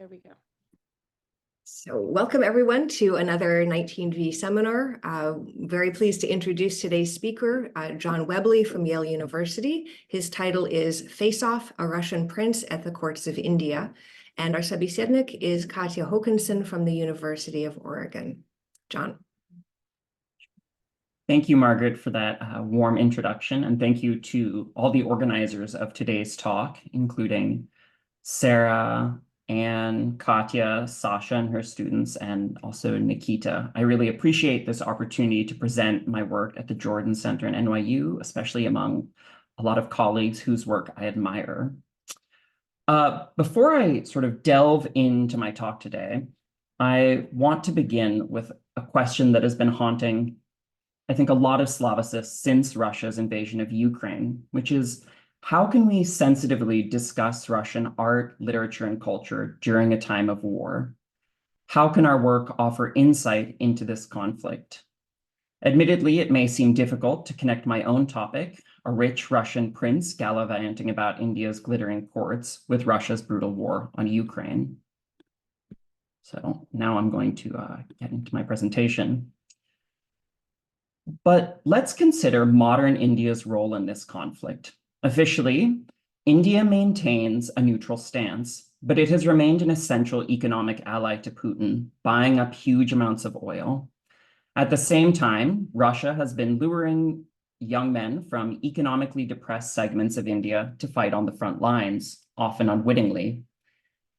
There we go. So welcome everyone to another 19V seminar. Very pleased to introduce today's speaker, John Webley from Yale University. His title is Face Off, a Russian Prince at the Courts of India. And our собеседник is Katja Håkansson from the University of Oregon. John. Thank you, Margaret, for that warm introduction. And thank you to all the organizers of today's talk, including Sarah, Anne, Katya, Sasha and her students, and also Nikita. I really appreciate this opportunity to present my work at the Jordan Center in NYU, especially among a lot of colleagues whose work I admire. Before I sort of delve into my talk today, I want to begin with a question that has been haunting, I think, a lot of Slavicists since Russia's invasion of Ukraine, which is, how can we sensitively discuss Russian art, literature, and culture during a time of war? How can our work offer insight into this conflict? Admittedly, it may seem difficult to connect my own topic, a rich Russian prince gallivanting about India's glittering courts, with Russia's brutal war on Ukraine. So now I'm going to get into my presentation. But let's consider modern India's role in this conflict. Officially, India maintains a neutral stance, but it has remained an essential economic ally to Putin, buying up huge amounts of oil. At the same time, Russia has been luring young men from economically depressed segments of India to fight on the front lines, often unwittingly.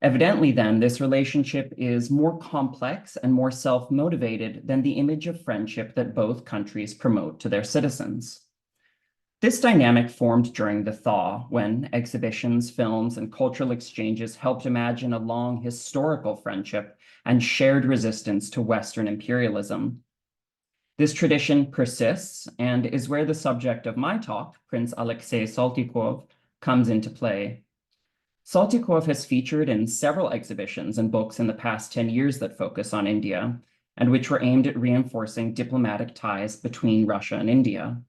Evidently, then, this relationship is more complex and more self-motivated than the image of friendship that both countries promote to their citizens. This dynamic formed during the thaw, when exhibitions, films, and cultural exchanges helped imagine a long historical friendship and shared resistance to Western imperialism. This tradition persists and is where the subject of my talk, Prince Aleksei Saltykov, comes into play. Saltykov has featured in several exhibitions and books in the past 10 years that focus on India, and which were aimed at reinforcing diplomatic ties between Russia and India.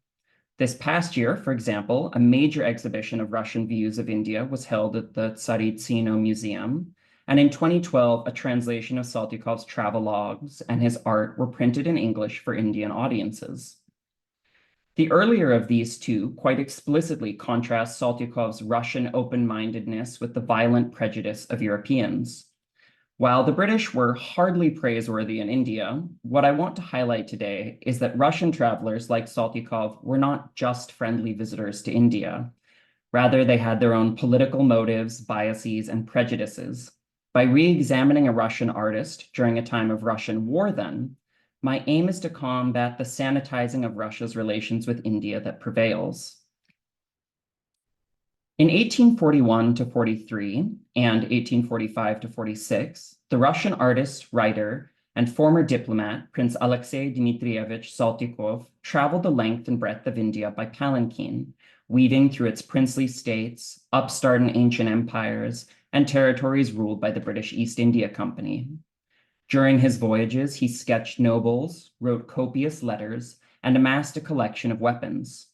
This past year, for example, a major exhibition of Russian views of India was held at the Tsaritsino Museum, and in 2012, a translation of Saltykov's travelogues and his art were printed in English for Indian audiences. The earlier of these two quite explicitly contrasts Saltykov's Russian open-mindedness with the violent prejudice of Europeans. While the British were hardly praiseworthy in India, what I want to highlight today is that Russian travelers like Saltykov were not just friendly visitors to India. Rather, they had their own political motives, biases, and prejudices. By re-examining a Russian artist during a time of Russian war then, my aim is to combat the sanitizing of Russia's relations with India that prevails. In 1841 to 43 and 1845 to 46, the Russian artist, writer, and former diplomat, Prince Aleksei Dmitrievich Saltykov, traveled the length and breadth of India by palanquin, weaving through its princely states, upstart and ancient empires, and territories ruled by the British East India Company. During his voyages, he sketched nobles, wrote copious letters, and amassed a collection of weapons.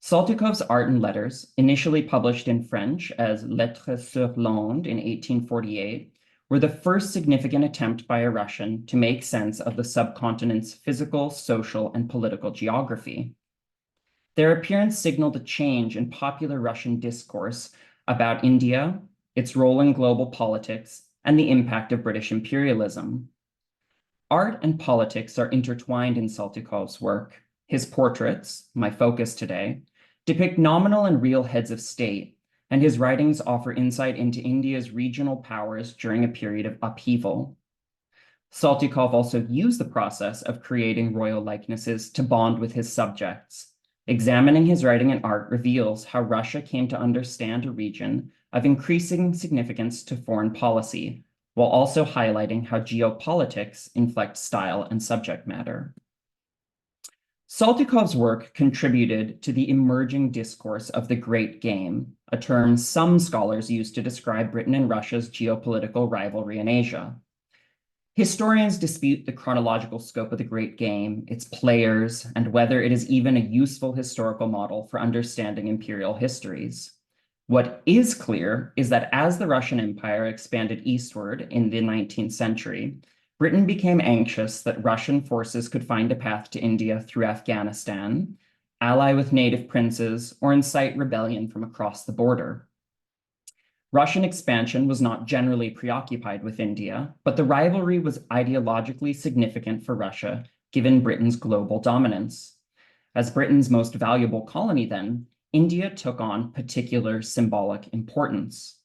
Saltykov's art and letters, initially published in French as Lettres sur l'Inde in 1848, were the first significant attempt by a Russian to make sense of the subcontinent's physical, social, and political geography. Their appearance signaled a change in popular Russian discourse about India, its role in global politics, and the impact of British imperialism. Art and politics are intertwined in Saltykov's work. His portraits, my focus today, depict nominal and real heads of state, and his writings offer insight into India's regional powers during a period of upheaval. Saltykov also used the process of creating royal likenesses to bond with his subjects. Examining his writing and art reveals how Russia came to understand a region of increasing significance to foreign policy, while also highlighting how geopolitics inflect style and subject matter. Saltykov's work contributed to the emerging discourse of the Great Game, a term some scholars use to describe Britain and Russia's geopolitical rivalry in Asia. Historians dispute the chronological scope of the Great Game, its players, and whether it is even a useful historical model for understanding imperial histories. What is clear is that as the Russian Empire expanded eastward in the 19th century, Britain became anxious that Russian forces could find a path to India through Afghanistan, ally with native princes, or incite rebellion from across the border. Russian expansion was not generally preoccupied with India, but the rivalry was ideologically significant for Russia, given Britain's global dominance. As Britain's most valuable colony then, India took on particular symbolic importance.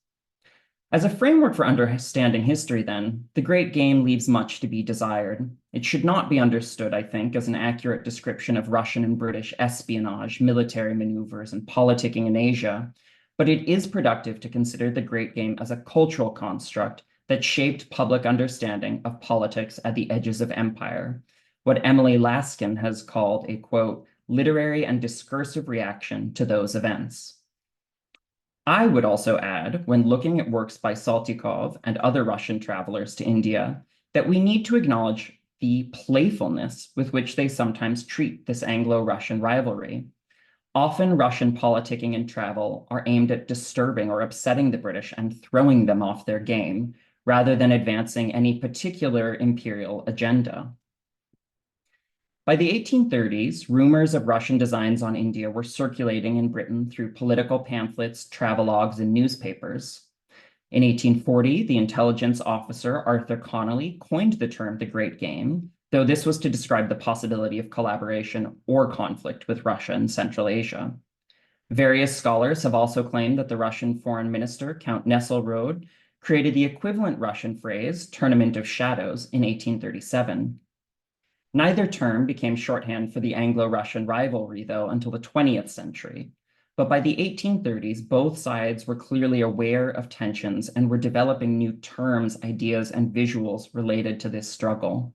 As a framework for understanding history then, the Great Game leaves much to be desired. It should not be understood, I think, as an accurate description of Russian and British espionage, military maneuvers, and politicking in Asia, but it is productive to consider the Great Game as a cultural construct that shaped public understanding of politics at the edges of empire, what Emily Laskin has called a, quote, literary and discursive reaction to those events. I would also add, when looking at works by Saltykov and other Russian travelers to India, that we need to acknowledge the playfulness with which they sometimes treat this Anglo-Russian rivalry. Often Russian politicking and travel are aimed at disturbing or upsetting the British and throwing them off their game, rather than advancing any particular imperial agenda. By the 1830s, rumors of Russian designs on India were circulating in Britain through political pamphlets, travelogues, and newspapers. In 1840, the intelligence officer Arthur Connolly coined the term the Great Game, though this was to describe the possibility of collaboration or conflict with Russia and Central Asia. Various scholars have also claimed that the Russian foreign minister, Count Nesselrode, created the equivalent Russian phrase, Tournament of Shadows, in 1837. Neither term became shorthand for the Anglo-Russian rivalry, though, until the 20th century. But by the 1830s, both sides were clearly aware of tensions and were developing new terms, ideas, and visuals related to this struggle.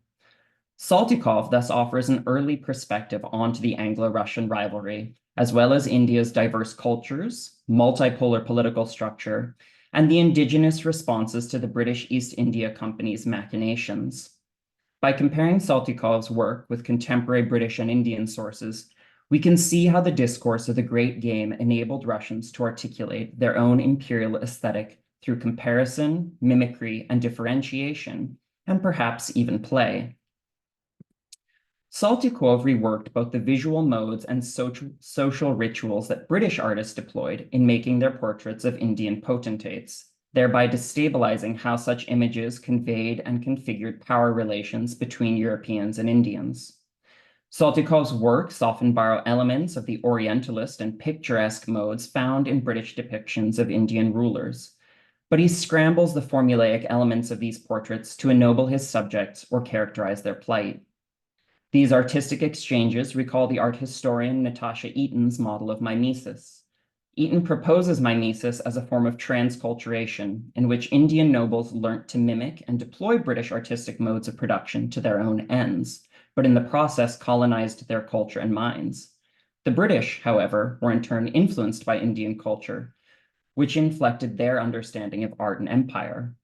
Saltykov thus offers an early perspective onto the Anglo-Russian rivalry, as well as India's diverse cultures, multipolar political structure, and the indigenous responses to the British East India Company's machinations. By comparing Saltykov's work with contemporary British and Indian sources, we can see how the discourse of the Great Game enabled Russians to articulate their own imperial aesthetic through comparison, mimicry, and differentiation, and perhaps even play. Saltykov reworked both the visual modes and social rituals that British artists deployed in making their portraits of Indian potentates, thereby destabilizing how such images conveyed and configured power relations between Europeans and Indians. Saltykov's works often borrow elements of the Orientalist and picturesque modes found in British depictions of Indian rulers, but he scrambles the formulaic elements of these portraits to ennoble his subjects or characterize their plight. These artistic exchanges recall the art historian Natasha Eaton's model of mimesis. Eaton proposes mimesis as a form of transculturation in which Indian nobles learnt to mimic and deploy British artistic modes of production to their own ends, but in the process colonized their culture and minds. The British, however, were in turn influenced by Indian culture, which inflected their understanding of art and empire.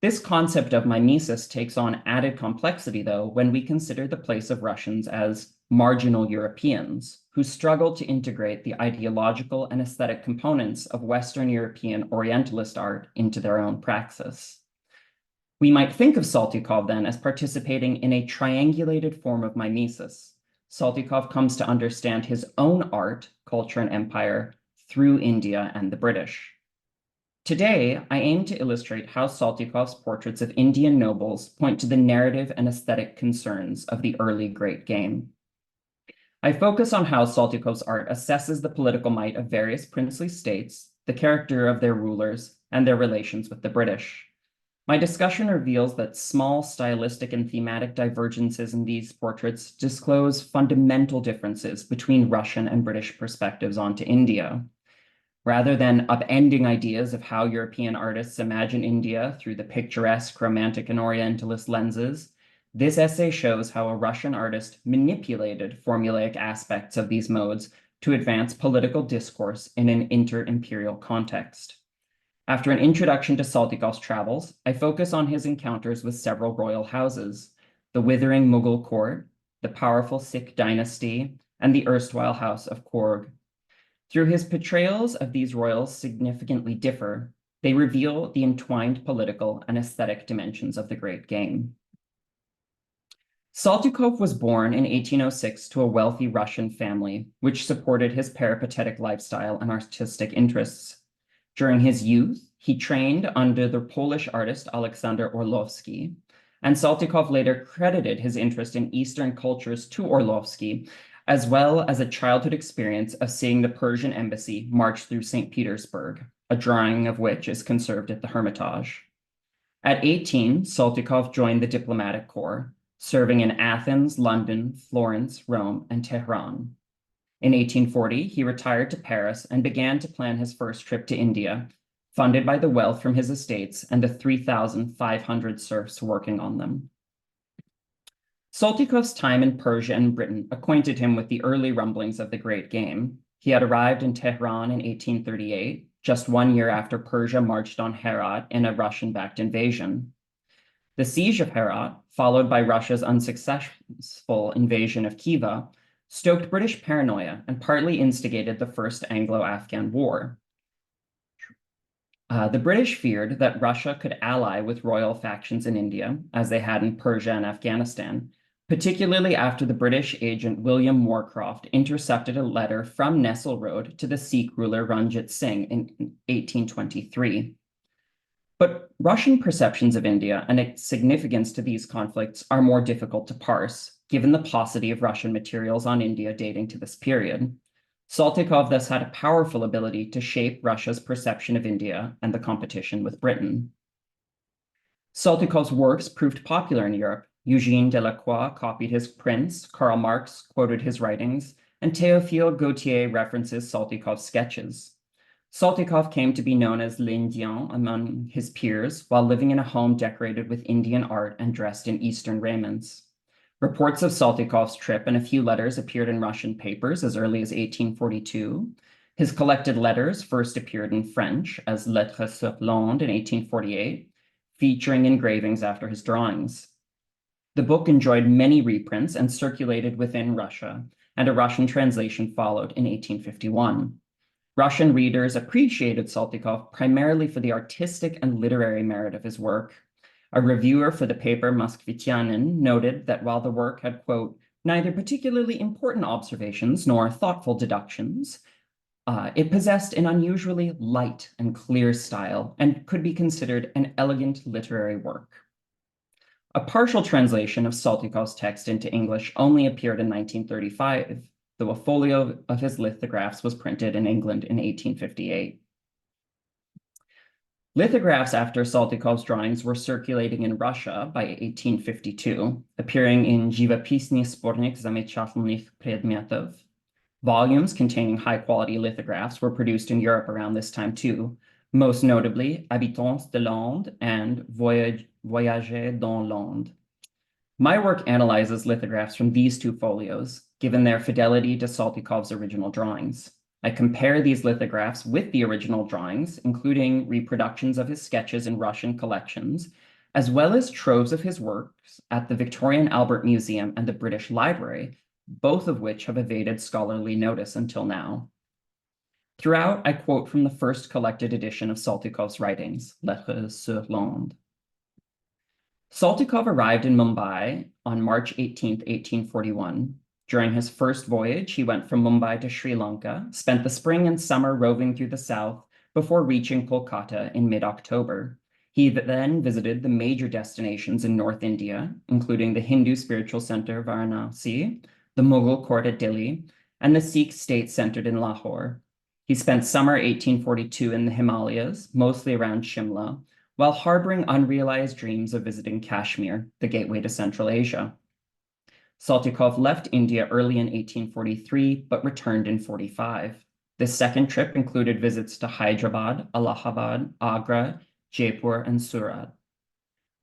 This concept of mimesis takes on added complexity, though, when we consider the place of Russians as marginal Europeans who struggled to integrate the ideological and aesthetic components of Western European Orientalist art into their own praxis. We might think of Saltykov then as participating in a triangulated form of mimesis. Saltykov comes to understand his own art, culture, and empire through India and the British. Today, I aim to illustrate how Saltykov's portraits of Indian nobles point to the narrative and aesthetic concerns of the early Great Game. I focus on how Saltykov's art assesses the political might of various princely states, the character of their rulers, and their relations with the British. My discussion reveals that small stylistic and thematic divergences in these portraits disclose fundamental differences between Russian and British perspectives onto India. Rather than upending ideas of how European artists imagine India through the picturesque, romantic, and Orientalist lenses, this essay shows how a Russian artist manipulated formulaic aspects of these modes to advance political discourse in an inter-imperial context. After an introduction to Saltykov's travels, I focus on his encounters with several royal houses, the withering Mughal court, the powerful Sikh dynasty, and the erstwhile House of Coorg. Through his portrayals of these royals significantly differ, they reveal the entwined political and aesthetic dimensions of the Great Game. Saltykov was born in 1806 to a wealthy Russian family, which supported his peripatetic lifestyle and artistic interests. During his youth, he trained under the Polish artist Aleksander Orlowski, and Saltykov later credited his interest in Eastern cultures to Orlowski, as well as a childhood experience of seeing the Persian embassy march through St. Petersburg, a drawing of which is conserved at the Hermitage. At 18, Saltykov joined the diplomatic corps, serving in Athens, London, Florence, Rome, and Tehran. In 1840, he retired to Paris and began to plan his first trip to India, funded by the wealth from his estates and the 3,500 serfs working on them. Saltykov's time in Persia and Britain acquainted him with the early rumblings of the Great Game. He had arrived in Tehran in 1838, just 1 year after Persia marched on Herat in a Russian-backed invasion. The siege of Herat, followed by Russia's unsuccessful invasion of Khiva, stoked British paranoia and partly instigated the First Anglo-Afghan War. The British feared that Russia could ally with royal factions in India, as they had in Persia and Afghanistan, particularly after the British agent William Moorcroft intercepted a letter from Nesselrode to the Sikh ruler Ranjit Singh in 1823. But Russian perceptions of India and its significance to these conflicts are more difficult to parse, given the paucity of Russian materials on India dating to this period. Saltykov thus had a powerful ability to shape Russia's perception of India and the competition with Britain. Saltykov's works proved popular in Europe. Eugène Delacroix copied his prints, Karl Marx quoted his writings, and Théophile Gautier references Saltykov's sketches. Saltykov came to be known as l'Indien among his peers while living in a home decorated with Indian art and dressed in Eastern raiments. Reports of Saltykov's trip and a few letters appeared in Russian papers as early as 1842. His collected letters first appeared in French as Lettres sur l'Inde in 1848, featuring engravings after his drawings. The book enjoyed many reprints and circulated within Russia, and a Russian translation followed in 1851. Russian readers appreciated Saltykov primarily for the artistic and literary merit of his work. A reviewer for the paper Moskvityanin noted that while the work had, quote, neither particularly important observations nor thoughtful deductions, it possessed an unusually light and clear style and could be considered an elegant literary work. A partial translation of Saltykov's text into English only appeared in 1935, though a folio of his lithographs was printed in England in 1858. Lithographs after Saltykov's drawings were circulating in Russia by 1852, appearing in Живописный сборник замечательных предметов. Volumes containing high-quality lithographs were produced in Europe around this time too, most notably Habitants de l'Inde and Voyager dans l'Inde. My work analyzes lithographs from these two folios, given their fidelity to Saltykov's original drawings. I compare these lithographs with the original drawings, including reproductions of his sketches in Russian collections, as well as troves of his works at the Victorian Albert Museum and the British Library, both of which have evaded scholarly notice until now. Throughout, I quote from the first collected edition of Saltykov's writings, Lettres sur l'Inde. Saltykov arrived in Mumbai on March 18, 1841. During his first voyage, he went from Mumbai to Sri Lanka, spent the spring and summer roving through the south before reaching Kolkata in mid-October. He then visited the major destinations in North India, including the Hindu spiritual center Varanasi, the Mughal court at Delhi, and the Sikh state centered in Lahore. He spent summer 1842 in the Himalayas, mostly around Shimla, while harboring unrealized dreams of visiting Kashmir, the gateway to Central Asia. Saltykov left India early in 1843, but returned in 45. This second trip included visits to Hyderabad, Allahabad, Agra, Jaipur, and Surat.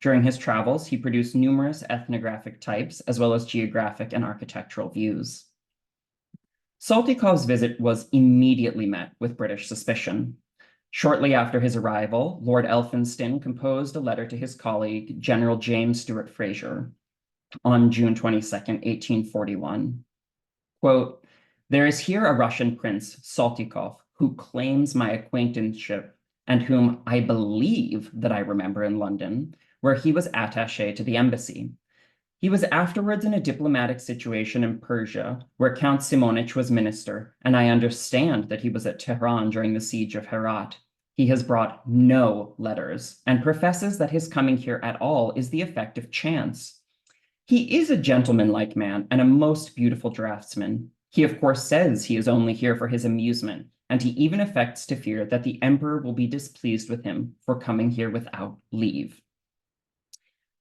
During his travels, he produced numerous ethnographic types, as well as geographic and architectural views. Saltykov's visit was immediately met with British suspicion. Shortly after his arrival, Lord Elphinstone composed a letter to his colleague, General James Stuart Fraser, on June 22, 1841. Quote, There is here a Russian prince, Saltykov, who claims my acquaintanceship and whom I believe that I remember in London, where he was attaché to the embassy. He was afterwards in a diplomatic situation in Persia, where Count Simonich was minister, and I understand that he was at Tehran during the siege of Herat. He has brought no letters and professes that his coming here at all is the effect of chance. He is a gentlemanlike man and a most beautiful draftsman. He, of course, says he is only here for his amusement, and he even affects to fear that the emperor will be displeased with him for coming here without leave.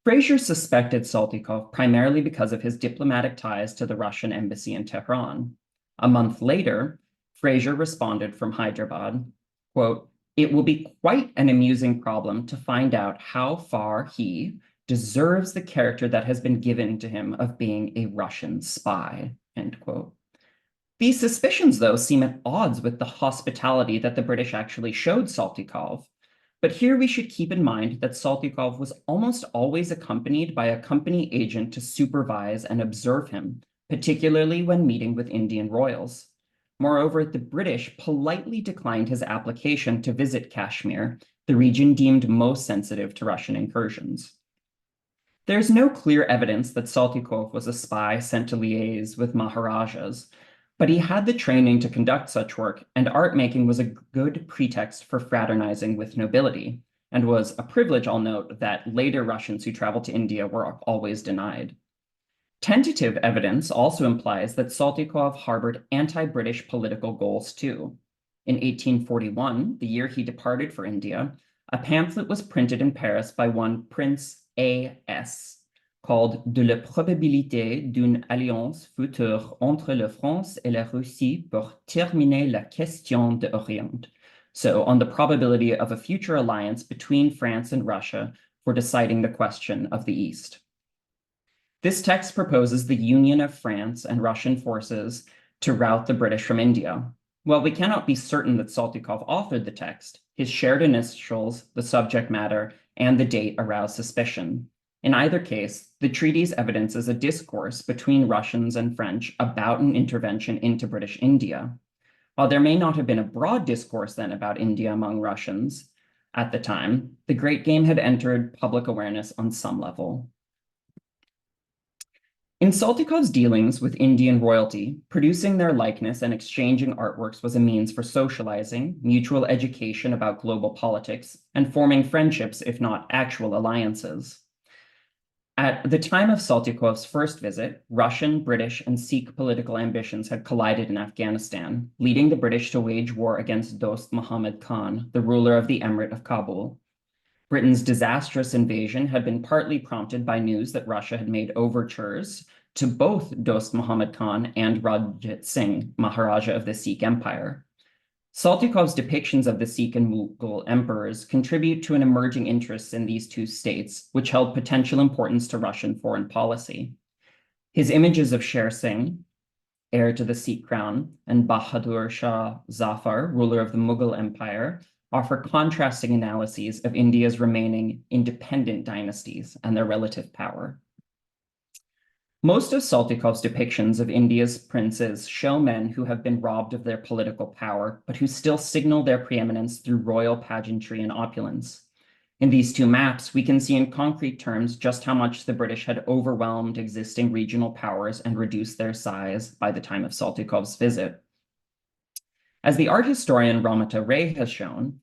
Fraser suspected Saltykov primarily because of his diplomatic ties to the Russian embassy in Tehran. A month later, Fraser responded from Hyderabad, quote, "It will be quite an amusing problem to find out how far he deserves the character that has been given to him of being a Russian spy," end quote. These suspicions, though, seem at odds with the hospitality that the British actually showed Saltykov. But here we should keep in mind that Saltykov was almost always accompanied by a company agent to supervise and observe him, particularly when meeting with Indian royals. Moreover, the British politely declined his application to visit Kashmir, the region deemed most sensitive to Russian incursions. There's no clear evidence that Saltykov was a spy sent to liaise with Maharajas, but he had the training to conduct such work, and art making was a good pretext for fraternizing with nobility, and was a privilege, I'll note, that later Russians who traveled to India were always denied. Tentative evidence also implies that Saltykov harbored anti-British political goals too. In 1841, the year he departed for India, a pamphlet was printed in Paris by one Prince A.S., called De la probabilité d'une alliance future entre la France et la Russie pour terminer la question de Orient. So, on the probability of a future alliance between France and Russia for deciding the question of the East. This text proposes the union of France and Russian forces to rout the British from India. While we cannot be certain that Saltykov authored the text, his shared initials, the subject matter, and the date arouse suspicion. In either case, the treaty's evidences a discourse between Russians and French about an intervention into British India. While there may not have been a broad discourse then about India among Russians at the time, the Great Game had entered public awareness on some level. In Saltykov's dealings with Indian royalty, producing their likeness and exchanging artworks was a means for socializing, mutual education about global politics, and forming friendships, if not actual alliances. At the time of Saltykov's first visit, Russian, British, and Sikh political ambitions had collided in Afghanistan, leading the British to wage war against Dost Muhammad Khan, the ruler of the Emirate of Kabul. Britain's disastrous invasion had been partly prompted by news that Russia had made overtures to both Dost Muhammad Khan and Ranjit Singh, Maharaja of the Sikh Empire. Saltykov's depictions of the Sikh and Mughal emperors contribute to an emerging interest in these two states, which held potential importance to Russian foreign policy. His images of Sher Singh, heir to the Sikh crown, and Bahadur Shah Zafar, ruler of the Mughal Empire, offer contrasting analyses of India's remaining independent dynasties and their relative power. Most of Saltykov's depictions of India's princes show men who have been robbed of their political power, but who still signal their preeminence through royal pageantry and opulence. In these two maps, we can see in concrete terms just how much the British had overwhelmed existing regional powers and reduced their size by the time of Saltykov's visit. As the art historian Ramata Ray has shown,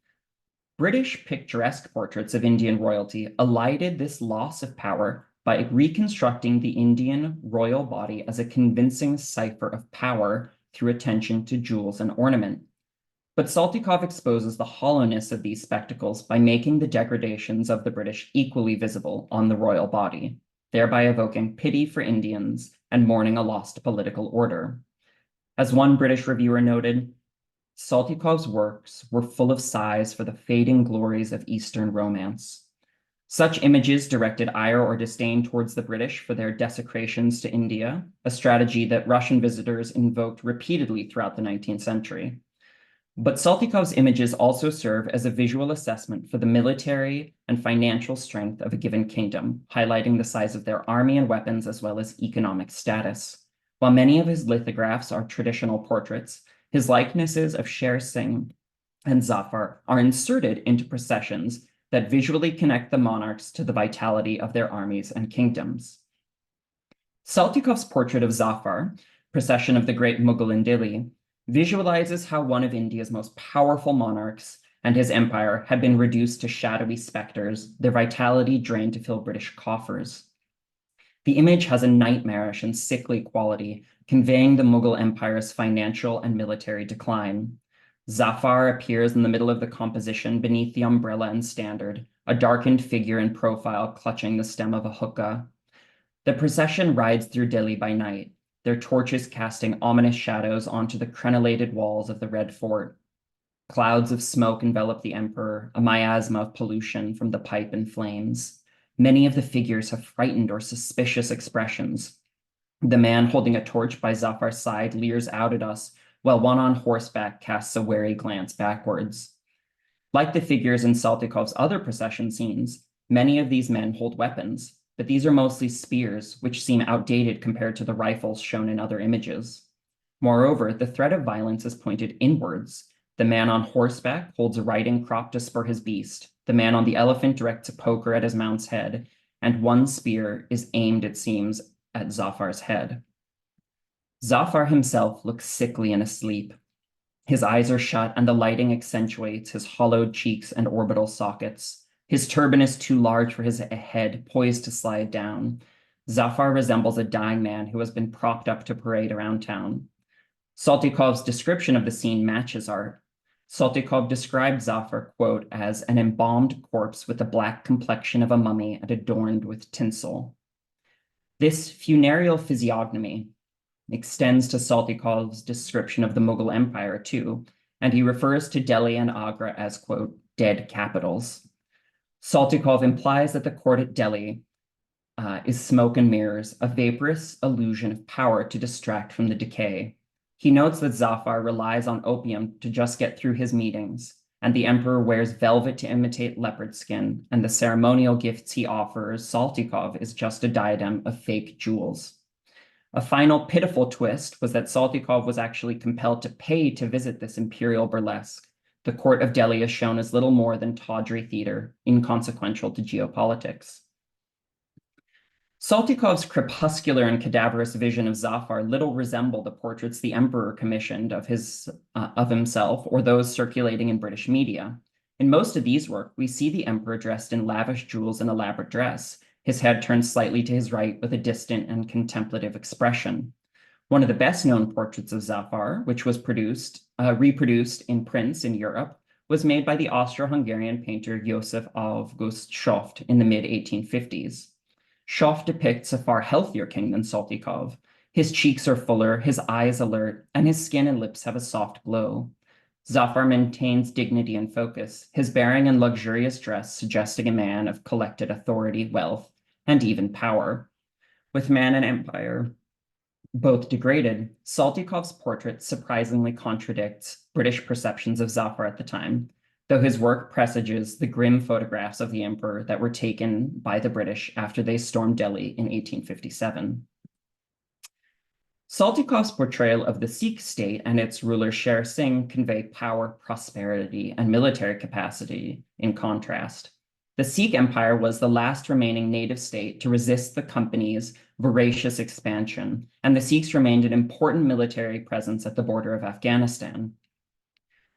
British picturesque portraits of Indian royalty elided this loss of power by reconstructing the Indian royal body as a convincing cipher of power through attention to jewels and ornament. But Saltykov exposes the hollowness of these spectacles by making the degradations of the British equally visible on the royal body, thereby evoking pity for Indians and mourning a lost political order. As one British reviewer noted, Saltykov's works were full of sighs for the fading glories of Eastern romance. Such images directed ire or disdain towards the British for their desecrations to India, a strategy that Russian visitors invoked repeatedly throughout the 19th century. But Saltykov's images also serve as a visual assessment for the military and financial strength of a given kingdom, highlighting the size of their army and weapons as well as economic status. While many of his lithographs are traditional portraits, his likenesses of Sher Singh and Zafar are inserted into processions that visually connect the monarchs to the vitality of their armies and kingdoms. Saltykov's portrait of Zafar, Procession of the Great Mughal in Delhi, visualizes how one of India's most powerful monarchs and his empire had been reduced to shadowy specters, their vitality drained to fill British coffers. The image has a nightmarish and sickly quality, conveying the Mughal Empire's financial and military decline. Zafar appears in the middle of the composition beneath the umbrella and standard, a darkened figure in profile clutching the stem of a hookah. The procession rides through Delhi by night, their torches casting ominous shadows onto the crenellated walls of the Red Fort. Clouds of smoke envelop the emperor, a miasma of pollution from the pipe and flames. Many of the figures have frightened or suspicious expressions. The man holding a torch by Zafar's side leers out at us, while one on horseback casts a wary glance backwards. Like the figures in Saltykov's other procession scenes, many of these men hold weapons, but these are mostly spears, which seem outdated compared to the rifles shown in other images. Moreover, the threat of violence is pointed inwards. The man on horseback holds a riding crop to spur his beast. The man on the elephant directs a poker at his mount's head, and one spear is aimed, it seems, at Zafar's head. Zafar himself looks sickly and asleep. His eyes are shut, and the lighting accentuates his hollowed cheeks and orbital sockets. His turban is too large for his head, poised to slide down. Zafar resembles a dying man who has been propped up to parade around town. Saltykov's description of the scene matches art. Saltykov described Zafar, quote, as an embalmed corpse with the black complexion of a mummy and adorned with tinsel. This funereal physiognomy extends to Saltykov's description of the Mughal Empire too, and he refers to Delhi and Agra as, quote, dead capitals. Saltykov implies that the court at Delhi is smoke and mirrors, a vaporous illusion of power to distract from the decay. He notes that Zafar relies on opium to just get through his meetings, and the emperor wears velvet to imitate leopard skin, and the ceremonial gifts he offers Saltykov is just a diadem of fake jewels. A final pitiful twist was that Saltykov was actually compelled to pay to visit this imperial burlesque. The court of Delhi is shown as little more than tawdry theater, inconsequential to geopolitics. Saltykov's crepuscular and cadaverous vision of Zafar little resemble the portraits the emperor commissioned of himself or those circulating in British media. In most of these work, we see the emperor dressed in lavish jewels and elaborate dress, his head turned slightly to his right with a distant and contemplative expression. One of the best-known portraits of Zafar, which was reproduced in prints in Europe, was made by the Austro-Hungarian painter Josef August Schoft in the mid-1850s. Schoft depicts a far healthier king than Saltykov. His cheeks are fuller, his eyes alert, and his skin and lips have a soft glow. Zafar maintains dignity and focus, his bearing and luxurious dress suggesting a man of collected authority, wealth, and even power. With man and empire both degraded, Saltykov's portrait surprisingly contradicts British perceptions of Zafar at the time, though his work presages the grim photographs of the emperor that were taken by the British after they stormed Delhi in 1857. Saltykov's portrayal of the Sikh state and its ruler Sher Singh convey power, prosperity, and military capacity in contrast. The Sikh Empire was the last remaining native state to resist the company's voracious expansion, and the Sikhs remained an important military presence at the border of Afghanistan.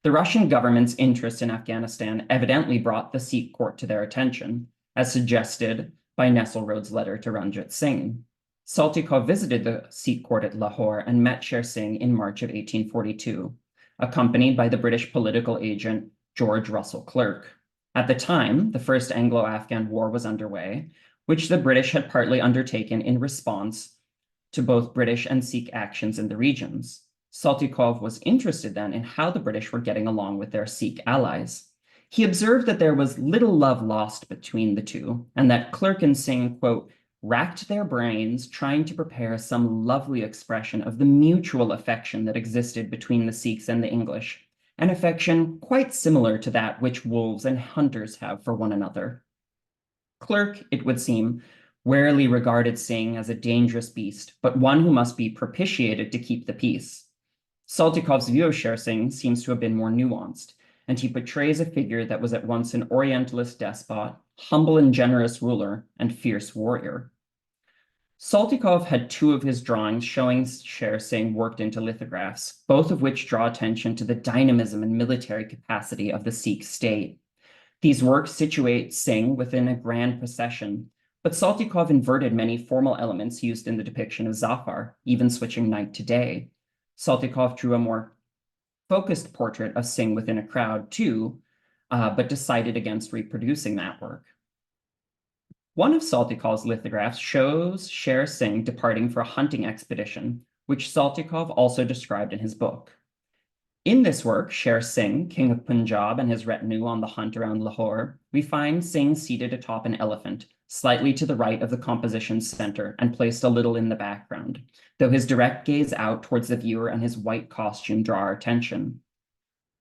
The Russian government's interest in Afghanistan evidently brought the Sikh court to their attention, as suggested by Nesselrode's letter to Ranjit Singh. Saltykov visited the Sikh court at Lahore and met Sher Singh in March of 1842, accompanied by the British political agent George Russell Clerk. At the time, the First Anglo-Afghan War was underway, which the British had partly undertaken in response to both British and Sikh actions in the regions. Saltykov was interested then in how the British were getting along with their Sikh allies. He observed that there was little love lost between the two, and that Clerk and Singh, quote, racked their brains trying to prepare some lovely expression of the mutual affection that existed between the Sikhs and the English, an affection quite similar to that which wolves and hunters have for one another. Clerk, it would seem, warily regarded Singh as a dangerous beast, but one who must be propitiated to keep the peace. Saltykov's view of Sher Singh seems to have been more nuanced, and he portrays a figure that was at once an Orientalist despot, humble and generous ruler, and fierce warrior. Saltykov had two of his drawings showing Sher Singh worked into lithographs, both of which draw attention to the dynamism and military capacity of the Sikh state. These works situate Singh within a grand procession, but Saltykov inverted many formal elements used in the depiction of Zafar, even switching night to day. Saltykov drew a more focused portrait of Singh within a crowd too, but decided against reproducing that work. One of Saltykov's lithographs shows Sher Singh departing for a hunting expedition, which Saltykov also described in his book. In this work, Sher Singh, king of Punjab, and his retinue on the hunt around Lahore, we find Singh seated atop an elephant, slightly to the right of the composition's center and placed a little in the background, though his direct gaze out towards the viewer and his white costume draw our attention.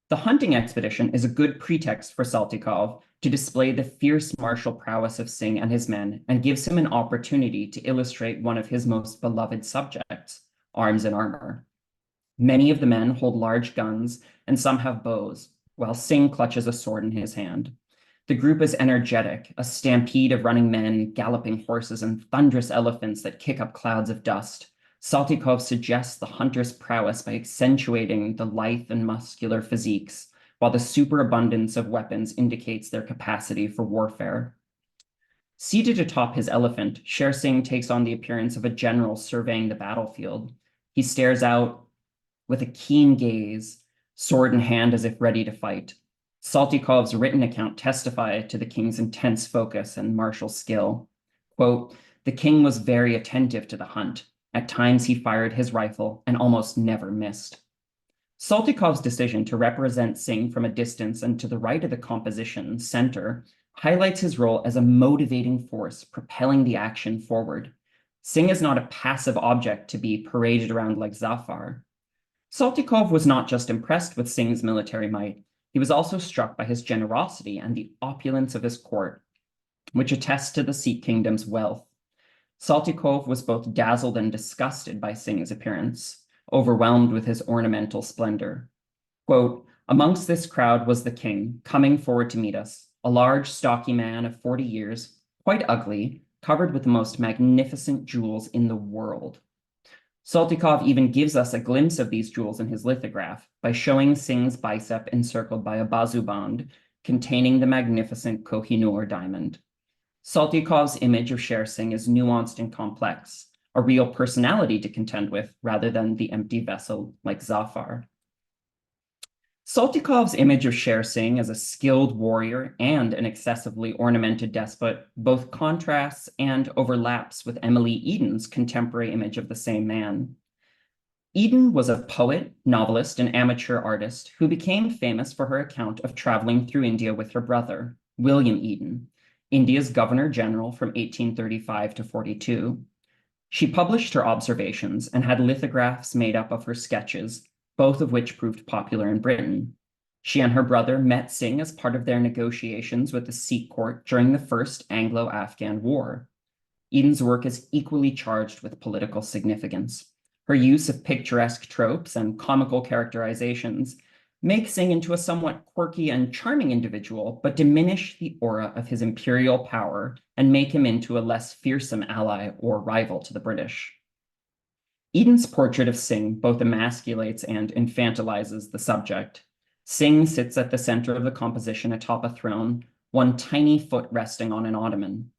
The hunting expedition is a good pretext for Saltykov to display the fierce martial prowess of Singh and his men, and gives him an opportunity to illustrate one of his most beloved subjects, arms and armor. Many of the men hold large guns, and some have bows, while Singh clutches a sword in his hand. The group is energetic, a stampede of running men, galloping horses, and thunderous elephants that kick up clouds of dust. Saltykov suggests the hunter's prowess by accentuating the lithe and muscular physiques, while the superabundance of weapons indicates their capacity for warfare. Seated atop his elephant, Sher Singh takes on the appearance of a general surveying the battlefield. He stares out with a keen gaze, sword in hand as if ready to fight. Saltykov's written account testify to the king's intense focus and martial skill. Quote, "The king was very attentive to the hunt. At times he fired his rifle and almost never missed." Saltykov's decision to represent Singh from a distance and to the right of the composition's center highlights his role as a motivating force propelling the action forward. Singh is not a passive object to be paraded around like Zafar. Saltykov was not just impressed with Singh's military might, he was also struck by his generosity and the opulence of his court, which attests to the Sikh kingdom's wealth. Saltykov was both dazzled and disgusted by Singh's appearance, overwhelmed with his ornamental splendor. Quote, "Amongst this crowd was the king, coming forward to meet us, a large, stocky man of 40 years, quite ugly, covered with the most magnificent jewels in the world." Saltykov even gives us a glimpse of these jewels in his lithograph by showing Singh's bicep encircled by a bazuband containing the magnificent Kohinoor diamond. Saltykov's image of Sher Singh is nuanced and complex, a real personality to contend with rather than the empty vessel like Zafar. Saltykov's image of Sher Singh as a skilled warrior and an excessively ornamented despot both contrasts and overlaps with Emily Eden's contemporary image of the same man. Eden was a poet, novelist, and amateur artist who became famous for her account of traveling through India with her brother, William Eden, India's Governor General from 1835 to 42. She published her observations and had lithographs made up of her sketches, both of which proved popular in Britain. She and her brother met Singh as part of their negotiations with the Sikh court during the First Anglo-Afghan War. Eden's work is equally charged with political significance. Her use of picturesque tropes and comical characterizations make Singh into a somewhat quirky and charming individual, but diminish the aura of his imperial power and make him into a less fearsome ally or rival to the British. Eden's portrait of Singh both emasculates and infantilizes the subject. Singh sits at the center of the composition atop a throne, one tiny foot resting on an ottoman.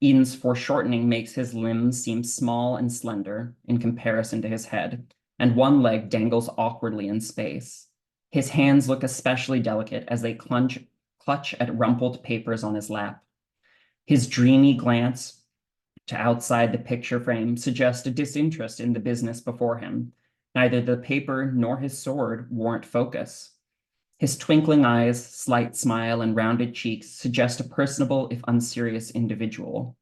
Eden's foreshortening makes his limbs seem small and slender in comparison to his head, and one leg dangles awkwardly in space. His hands look especially delicate as they clutch at rumpled papers on his lap. His dreamy glance to outside the picture frame suggests a disinterest in the business before him. Neither the paper nor his sword warrant focus. His twinkling eyes, slight smile, and rounded cheeks suggest a personable, if unserious, individual.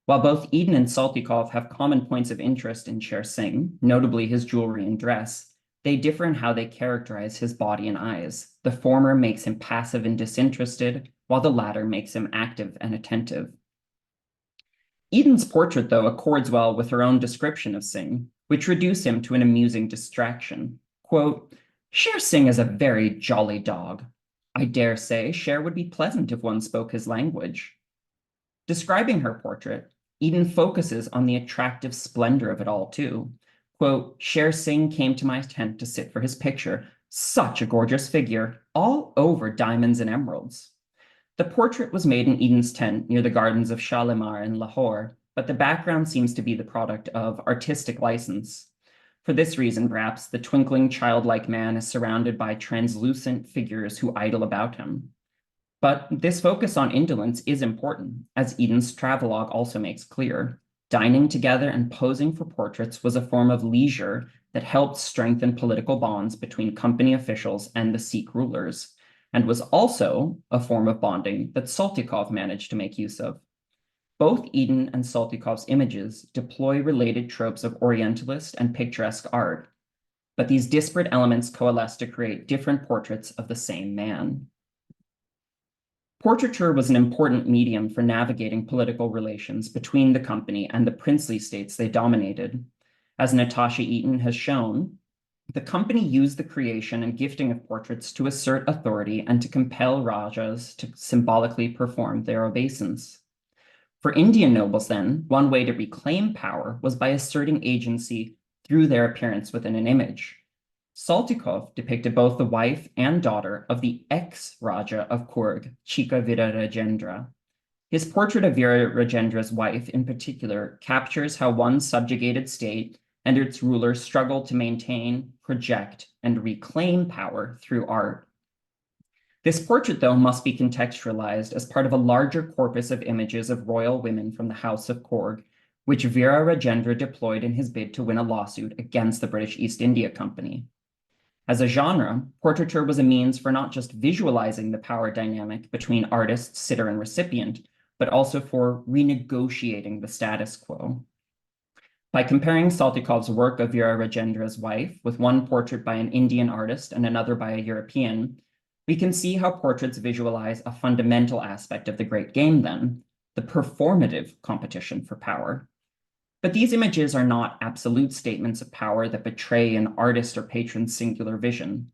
While both Eden and Saltykov have common points of interest in Sher Singh, notably his jewelry and dress, they differ in how they characterize his body and eyes. The former makes him passive and disinterested, while the latter makes him active and attentive. Eden's portrait, though, accords well with her own description of Singh, which reduce him to an amusing distraction. Quote, Sher Singh is a very jolly dog. I dare say Sher would be pleasant if one spoke his language. Describing her portrait, Eden focuses on the attractive splendor of it all, too. Quote, Sher Singh came to my tent to sit for his picture. Such a gorgeous figure, all over diamonds and emeralds. The portrait was made in Eden's tent near the gardens of Shalimar in Lahore, but the background seems to be the product of artistic license. For this reason, perhaps, the twinkling childlike man is surrounded by translucent figures who idle about him. But this focus on indolence is important, as Eden's travelogue also makes clear. Dining together and posing for portraits was a form of leisure that helped strengthen political bonds between company officials and the Sikh rulers, and was also a form of bonding that Saltykov managed to make use of. Both Eden and Saltykov's images deploy related tropes of Orientalist and picturesque art, but these disparate elements coalesce to create different portraits of the same man. Portraiture was an important medium for navigating political relations between the company and the princely states they dominated. As Natasha Eaton has shown, the company used the creation and gifting of portraits to assert authority and to compel rajas to symbolically perform their obeisance. For Indian nobles, then, one way to reclaim power was by asserting agency through their appearance within an image. Saltykov depicted both the wife and daughter of the ex-Raja of Coorg, Chika Vira Rajendra. His portrait of Vira Rajendra's wife, in particular, captures how one subjugated state and its rulers struggled to maintain, project, and reclaim power through art. This portrait, though, must be contextualized as part of a larger corpus of images of royal women from the House of Coorg, which Vira Rajendra deployed in his bid to win a lawsuit against the British East India Company. As a genre, portraiture was a means for not just visualizing the power dynamic between artist, sitter, and recipient, but also for renegotiating the status quo. By comparing Saltykov's work of Vira Rajendra's wife with one portrait by an Indian artist and another by a European, we can see how portraits visualize a fundamental aspect of the great game then, the performative competition for power. But these images are not absolute statements of power that betray an artist or patron's singular vision.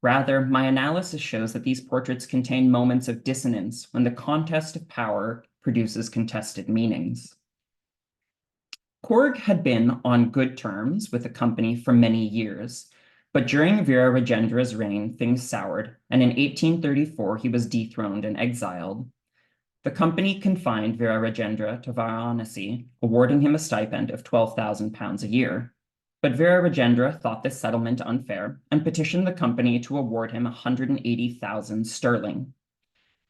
Rather, my analysis shows that these portraits contain moments of dissonance when the contest of power produces contested meanings. Coorg had been on good terms with the company for many years, but during Vira Rajendra's reign, things soured, and in 1834 he was dethroned and exiled. The company confined Vira Rajendra to Varanasi, awarding him a stipend of £12,000 a year. But Vira Rajendra thought this settlement unfair and petitioned the company to award him 180,000 sterling.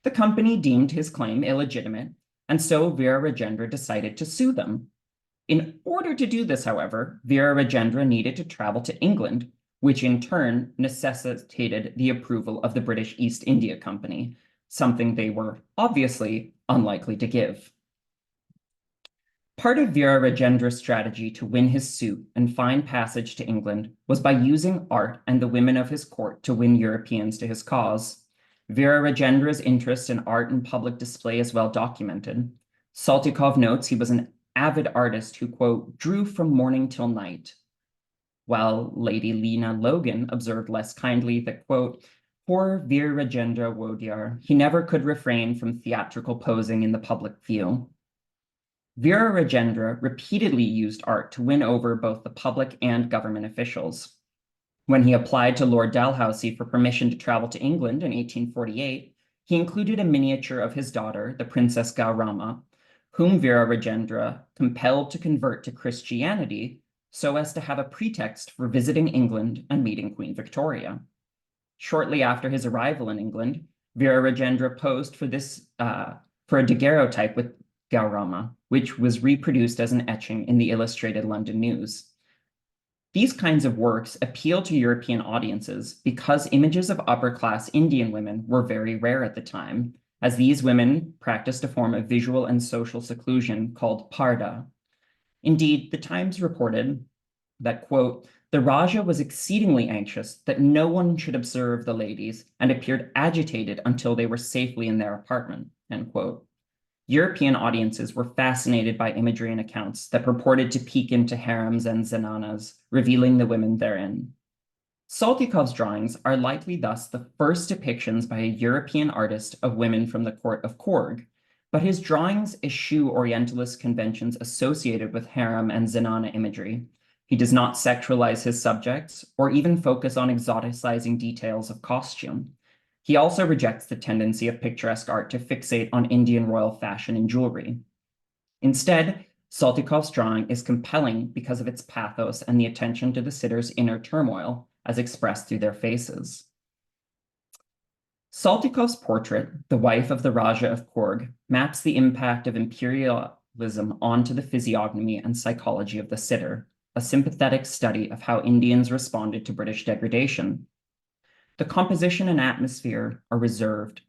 The company deemed his claim illegitimate, and so Vira Rajendra decided to sue them. In order to do this, however, Vira Rajendra needed to travel to England, which in turn necessitated the approval of the British East India Company, something they were obviously unlikely to give. Part of Vira Rajendra's strategy to win his suit and find passage to England was by using art and the women of his court to win Europeans to his cause. Vira Rajendra's interest in art and public display is well documented. Saltykov notes he was an avid artist who, quote, drew from morning till night, while Lady Lena Logan observed less kindly that, quote, poor Veer Rajendra Wodiyar, he never could refrain from theatrical posing in the public view. Veera Rajendra repeatedly used art to win over both the public and government officials. When he applied to Lord Dalhousie for permission to travel to England in 1848, he included a miniature of his daughter, the Princess Gaurama, whom Veera Rajendra compelled to convert to Christianity so as to have a pretext for visiting England and meeting Queen Victoria. Shortly after his arrival in England, Veera Rajendra posed for a daguerreotype with Gaurama, which was reproduced as an etching in the Illustrated London News. These kinds of works appeal to European audiences because images of upper-class Indian women were very rare at the time, as these women practiced a form of visual and social seclusion called parda. Indeed, the Times reported that, quote, the Raja was exceedingly anxious that no one should observe the ladies and appeared agitated until they were safely in their apartment, end quote. European audiences were fascinated by imagery and accounts that purported to peek into harems and zenanas, revealing the women therein. Saltykov's drawings are likely thus the first depictions by a European artist of women from the court of Korg, but his drawings eschew Orientalist conventions associated with harem and zenana imagery. He does not sexualize his subjects or even focus on exoticizing details of costume. He also rejects the tendency of picturesque art to fixate on Indian royal fashion and jewelry. Instead, Saltykov's drawing is compelling because of its pathos and the attention to the sitter's inner turmoil, as expressed through their faces. Saltykov's portrait, The Wife of the Raja of Korg, maps the impact of imperialism onto the physiognomy and psychology of the sitter, a sympathetic study of how Indians responded to British degradation. The composition and atmosphere are reserved,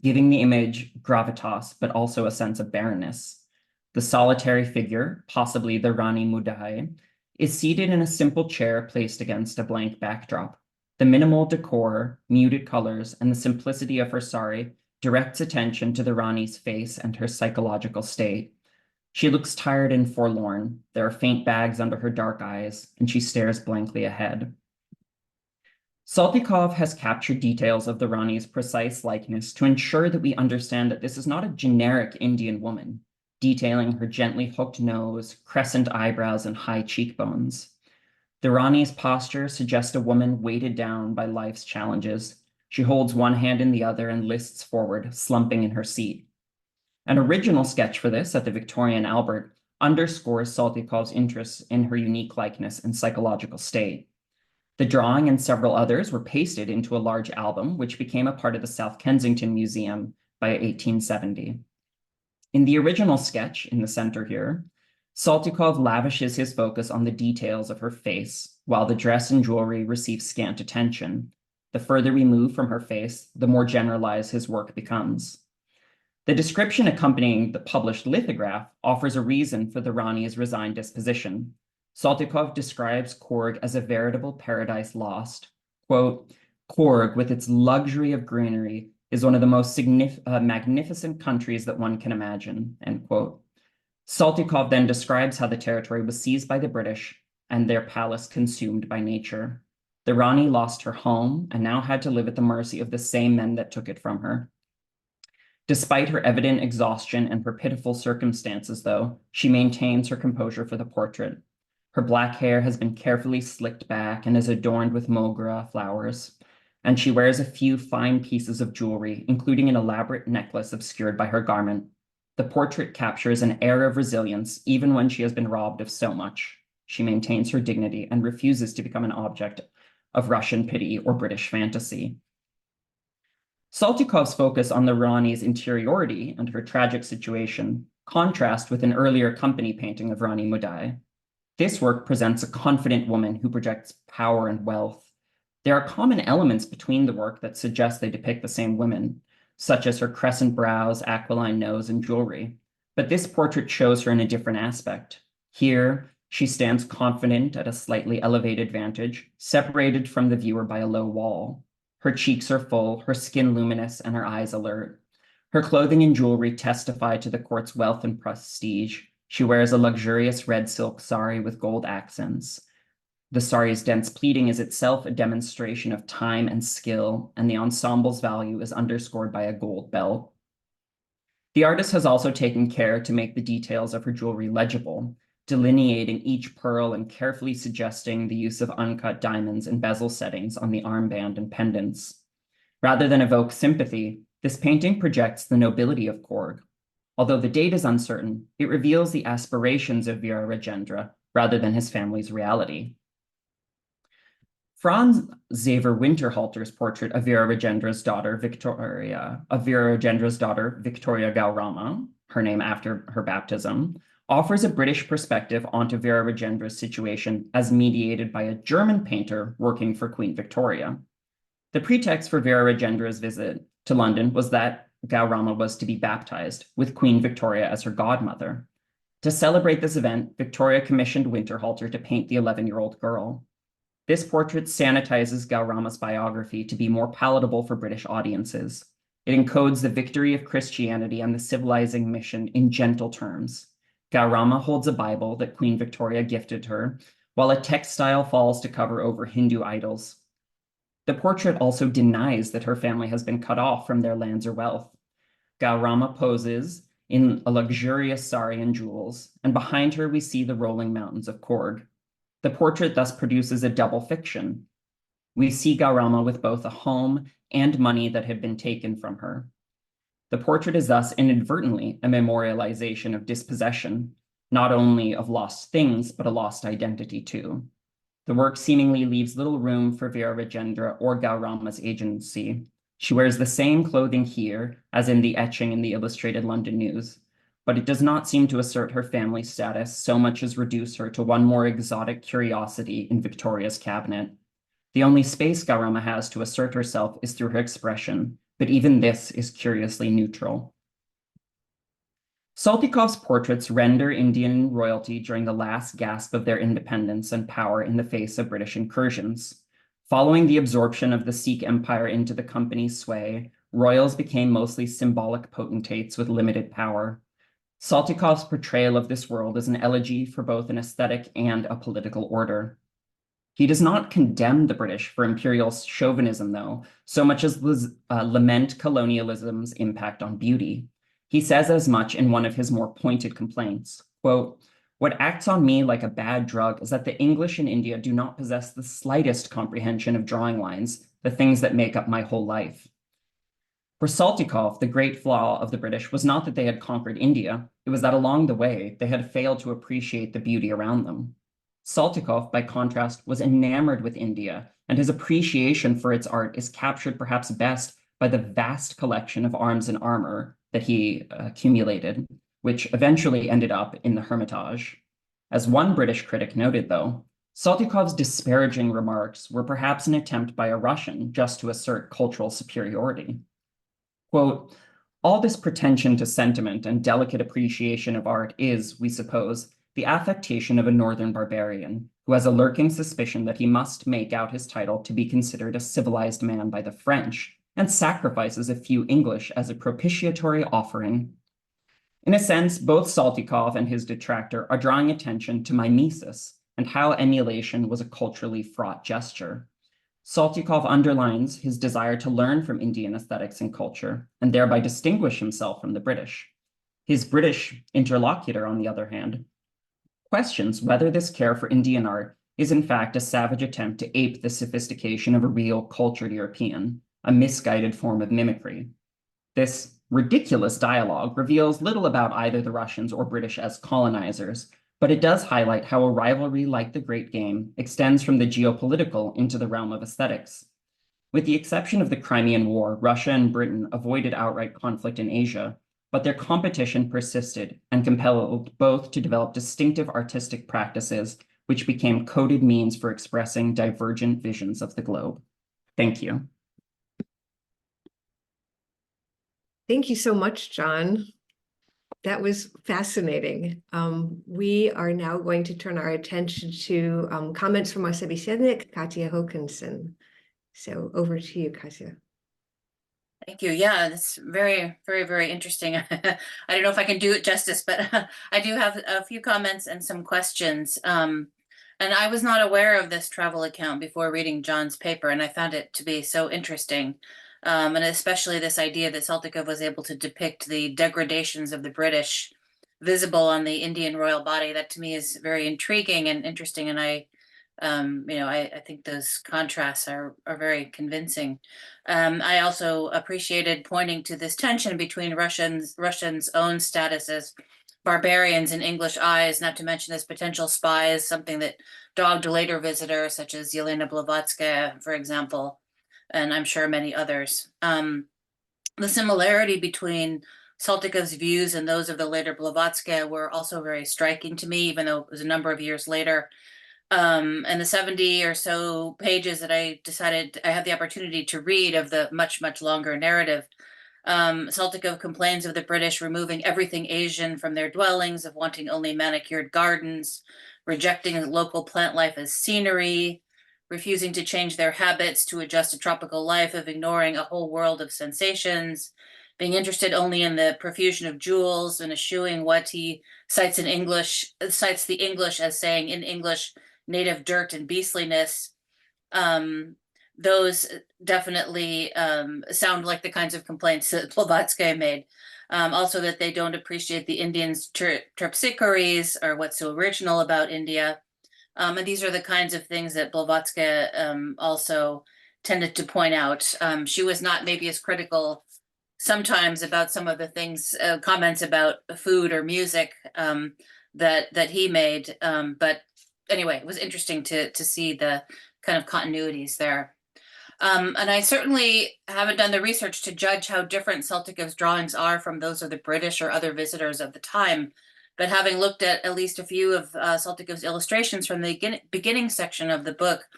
giving the image gravitas, but also a sense of barrenness. The solitary figure, possibly the Rani Mudai, is seated in a simple chair placed against a blank backdrop. The minimal decor, muted colors, and the simplicity of her sari directs attention to the Rani's face and her psychological state. She looks tired and forlorn. There are faint bags under her dark eyes, and she stares blankly ahead. Saltykov has captured details of the Rani's precise likeness to ensure that we understand that this is not a generic Indian woman, detailing her gently hooked nose, crescent eyebrows, and high cheekbones. The Rani's posture suggests a woman weighted down by life's challenges. She holds one hand in the other and lists forward, slumping in her seat. An original sketch for this at the Victoria and Albert underscores Saltykov's interest in her unique likeness and psychological state. The drawing and several others were pasted into a large album, which became a part of the South Kensington Museum by 1870. In the original sketch in the center here, Saltykov lavishes his focus on the details of her face, while the dress and jewelry receive scant attention. The further we move from her face, the more generalized his work becomes. The description accompanying the published lithograph offers a reason for the Rani's resigned disposition. Saltykov describes Korg as a veritable paradise lost. Quote, Korg, with its luxury of greenery, is one of the most magnificent countries that one can imagine, end quote. Saltykov then describes how the territory was seized by the British and their palace consumed by nature. The Rani lost her home and now had to live at the mercy of the same men that took it from her. Despite her evident exhaustion and her pitiful circumstances, though, she maintains her composure for the portrait. Her black hair has been carefully slicked back and is adorned with mogra flowers, and she wears a few fine pieces of jewelry, including an elaborate necklace obscured by her garment. The portrait captures an air of resilience, even when she has been robbed of so much. She maintains her dignity and refuses to become an object of Russian pity or British fantasy. Saltykov's focus on the Rani's interiority and her tragic situation contrast with an earlier company painting of Rani Mudai. This work presents a confident woman who projects power and wealth. There are common elements between the work that suggest they depict the same women, such as her crescent brows, aquiline nose, and jewelry. But this portrait shows her in a different aspect. Here, she stands confident at a slightly elevated vantage, separated from the viewer by a low wall. Her cheeks are full, her skin luminous, and her eyes alert. Her clothing and jewelry testify to the court's wealth and prestige. She wears a luxurious red silk sari with gold accents. The sari's dense pleating is itself a demonstration of time and skill, and the ensemble's value is underscored by a gold belt. The artist has also taken care to make the details of her jewelry legible, delineating each pearl and carefully suggesting the use of uncut diamonds and bezel settings on the armband and pendants. Rather than evoke sympathy, this painting projects the nobility of Korg. Although the date is uncertain, it reveals the aspirations of Vira Rajendra rather than his family's reality. Franz Xaver Winterhalter's portrait of Vira Rajendra's daughter, Victoria Gaurama, her name after her baptism, offers a British perspective onto Vira Rajendra's situation as mediated by a German painter working for Queen Victoria. The pretext for Vira Rajendra's visit to London was that Gaurama was to be baptized, with Queen Victoria as her godmother. To celebrate this event, Victoria commissioned Winterhalter to paint the 11-year-old girl. This portrait sanitizes Gaurama's biography to be more palatable for British audiences. It encodes the victory of Christianity and the civilizing mission in gentle terms. Gaurama holds a Bible that Queen Victoria gifted her, while a textile falls to cover over Hindu idols. The portrait also denies that her family has been cut off from their lands or wealth. Gaurama poses in a luxurious sari and jewels, and behind her we see the rolling mountains of Korg. The portrait thus produces a double fiction. We see Gaurama with both a home and money that had been taken from her. The portrait is thus inadvertently a memorialization of dispossession, not only of lost things, but a lost identity too. The work seemingly leaves little room for Vera Rajendra or Gaurama's agency. She wears the same clothing here as in the etching in the Illustrated London News, but it does not seem to assert her family status so much as reduce her to one more exotic curiosity in Victoria's cabinet. The only space Gaurama has to assert herself is through her expression, but even this is curiously neutral. Saltykov's portraits render Indian royalty during the last gasp of their independence and power in the face of British incursions. Following the absorption of the Sikh Empire into the company's sway, royals became mostly symbolic potentates with limited power. Saltykov's portrayal of this world is an elegy for both an aesthetic and a political order. He does not condemn the British for imperial chauvinism, though, so much as lament colonialism's impact on beauty. He says as much in one of his more pointed complaints, quote, "What acts on me like a bad drug is that the English in India do not possess the slightest comprehension of drawing lines, the things that make up my whole life." For Saltykov, the great flaw of the British was not that they had conquered India, it was that along the way, they had failed to appreciate the beauty around them. Saltykov, by contrast, was enamored with India, and his appreciation for its art is captured perhaps best by the vast collection of arms and armor that he accumulated, which eventually ended up in the Hermitage. As one British critic noted, though, Saltykov's disparaging remarks were perhaps an attempt by a Russian just to assert cultural superiority. Quote, "All this pretension to sentiment and delicate appreciation of art is, we suppose, the affectation of a northern barbarian who has a lurking suspicion that he must make out his title to be considered a civilized man by the French, and sacrifices a few English as a propitiatory offering." In a sense, both Saltykov and his detractor are drawing attention to mimesis and how emulation was a culturally fraught gesture. Saltykov underlines his desire to learn from Indian aesthetics and culture, and thereby distinguish himself from the British. His British interlocutor, on the other hand, questions whether this care for Indian art is in fact a savage attempt to ape the sophistication of a real cultured European, a misguided form of mimicry. This ridiculous dialogue reveals little about either the Russians or British as colonizers, but it does highlight how a rivalry like the Great Game extends from the geopolitical into the realm of aesthetics. With the exception of the Crimean War, Russia and Britain avoided outright conflict in Asia, but their competition persisted and compelled both to develop distinctive artistic practices, which became coded means for expressing divergent visions of the globe. Thank you. Thank you so much, John. That was fascinating. We are now going to turn our attention to comments from our собеседник, Katja Håkansson. So over to you, Katja. Thank you. Yeah, that's very, very, very interesting. I don't know if I can do it justice, but I do have a few comments and some questions. And I was not aware of this travel account before reading John's paper, and I found it to be so interesting. And especially this idea that Saltykov was able to depict the degradations of the British visible on the Indian royal body. That to me is very intriguing and interesting. And I think those contrasts are very convincing. I also appreciated pointing to this tension between Russians' own status as barbarians in English eyes, not to mention as potential spies, something that dogged a later visitor such as Yelena Blavatsky, for example, and I'm sure many others. The similarity between Saltykov's views and those of the later Blavatsky were also very striking to me, even though it was a number of years later. And the 70 or so pages that I decided I had the opportunity to read of the much, much longer narrative, Saltykov complains of the British removing everything Asian from their dwellings, of wanting only manicured gardens, rejecting local plant life as scenery, refusing to change their habits to adjust to tropical life, of ignoring a whole world of sensations, being interested only in the profusion of jewels, and eschewing what he cites the English as saying in English, native dirt and beastliness. Those definitely sound like the kinds of complaints that Blavatsky made. Also that they don't appreciate the Indians' terpsichorees or what's so original about India. And these are the kinds of things that Blavatsky also tended to point out. She was not maybe as critical sometimes about some of the things, comments about food or music that he made. But anyway, it was interesting to see the kind of continuities there. And I certainly haven't done the research to judge how different Saltykov's drawings are from those of the British or other visitors of the time. But having looked at least a few of Saltykov's illustrations from the beginning section of the book,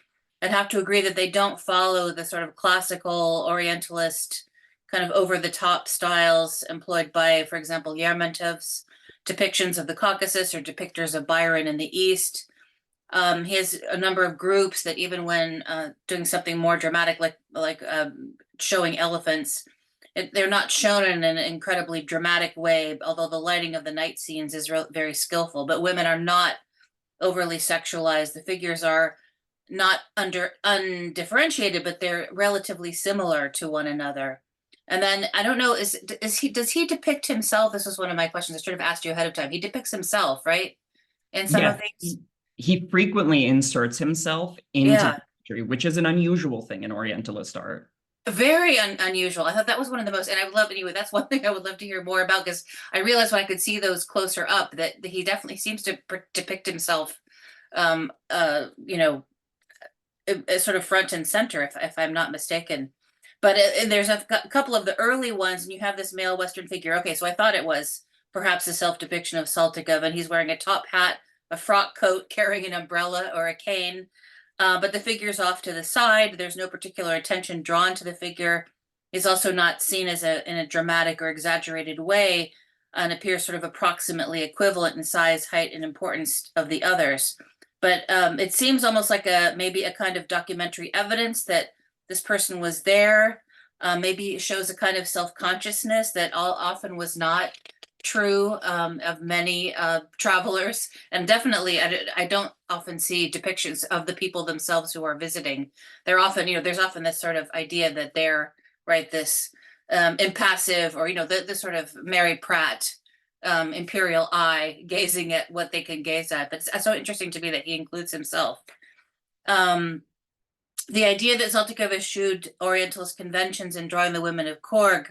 I'd have to agree that they don't follow the sort of classical Orientalist kind of over-the-top styles employed by, for example, Lermontov's depictions of the Caucasus or depictors of Byron in the East. He has a number of groups that even when doing something more dramatic, like showing elephants, they're not shown in an incredibly dramatic way, although the lighting of the night scenes is very skillful. But women are not overly sexualized. The figures are not undifferentiated, but they're relatively similar to one another. And then I don't know, does he depict himself? This was one of my questions. I should have asked you ahead of time. He depicts himself, right? In some of these. He frequently inserts himself into the history, which is an unusual thing in Orientalist art. Very unusual. I thought that was one of the most, and I would love, anyway, that's one thing I would love to hear more about, because I realized when I could see those closer up that he definitely seems to depict himself, you know, sort of front and center, if I'm not mistaken. But there's a couple of the early ones, and you have this male Western figure. Okay, so I thought it was perhaps a self-depiction of Saltykov, and he's wearing a top hat, a frock coat, carrying an umbrella or a cane. But the figure's off to the side. There's no particular attention drawn to the figure. He's also not seen as in a dramatic or exaggerated way, and appears sort of approximately equivalent in size, height, and importance of the others. But it seems almost like maybe a kind of documentary evidence that this person was there. Maybe it shows a kind of self-consciousness that often was not true of many travelers, and definitely I don't often see depictions of the people themselves who are visiting. They're often, you know, there's often this sort of idea that they're this impassive, or the sort of Mary Pratt imperial eye gazing at what they can gaze at. But it's so interesting to me that he includes himself. The idea that Saltykov eschewed Orientalist conventions in drawing the women of Korg,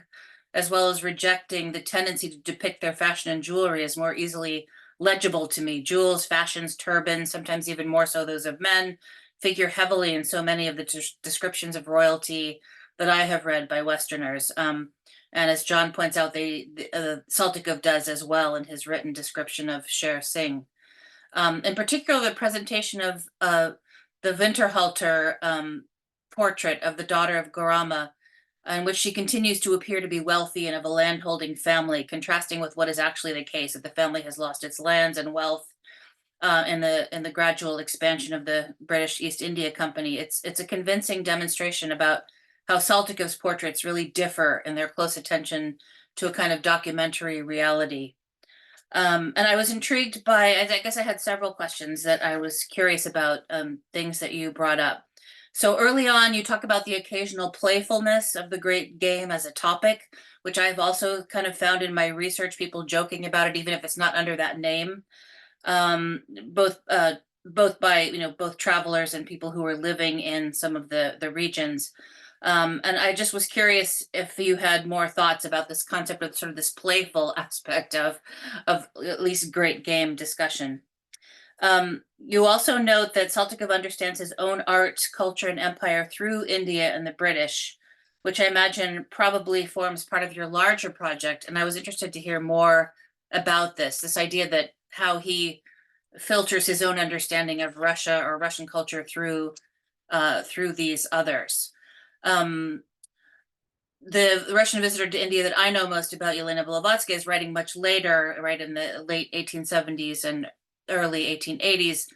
as well as rejecting the tendency to depict their fashion and jewelry, is more easily legible to me. Jewels, fashions, turbans, sometimes even more so those of men, figure heavily in so many of the descriptions of royalty that I have read by Westerners. And as John points out, Saltykov does as well in his written description of Sher Singh. In particular, the presentation of the Winterhalter portrait of the daughter of Gaurama, in which she continues to appear to be wealthy and of a landholding family, contrasting with what is actually the case, that the family has lost its lands and wealth in the gradual expansion of the British East India Company. It's a convincing demonstration about how Saltykov's portraits really differ in their close attention to a kind of documentary reality. And I was intrigued by, I guess I had several questions that I was curious about, things that you brought up. So early on, you talk about the occasional playfulness of the great game as a topic, which I've also kind of found in my research, people joking about it, even if it's not under that name, both by, both travelers and people who are living in some of the regions. And I just was curious if you had more thoughts about this concept of sort of this playful aspect of at least great game discussion. You also note that Saltykov understands his own art, culture, and empire through India and the British, which I imagine probably forms part of your larger project. And I was interested to hear more about this idea that how he filters his own understanding of Russia or Russian culture through these others. The Russian visitor to India that I know most about, Yelena Blavatsky, is writing much later, right in the late 1870s and early 1880s,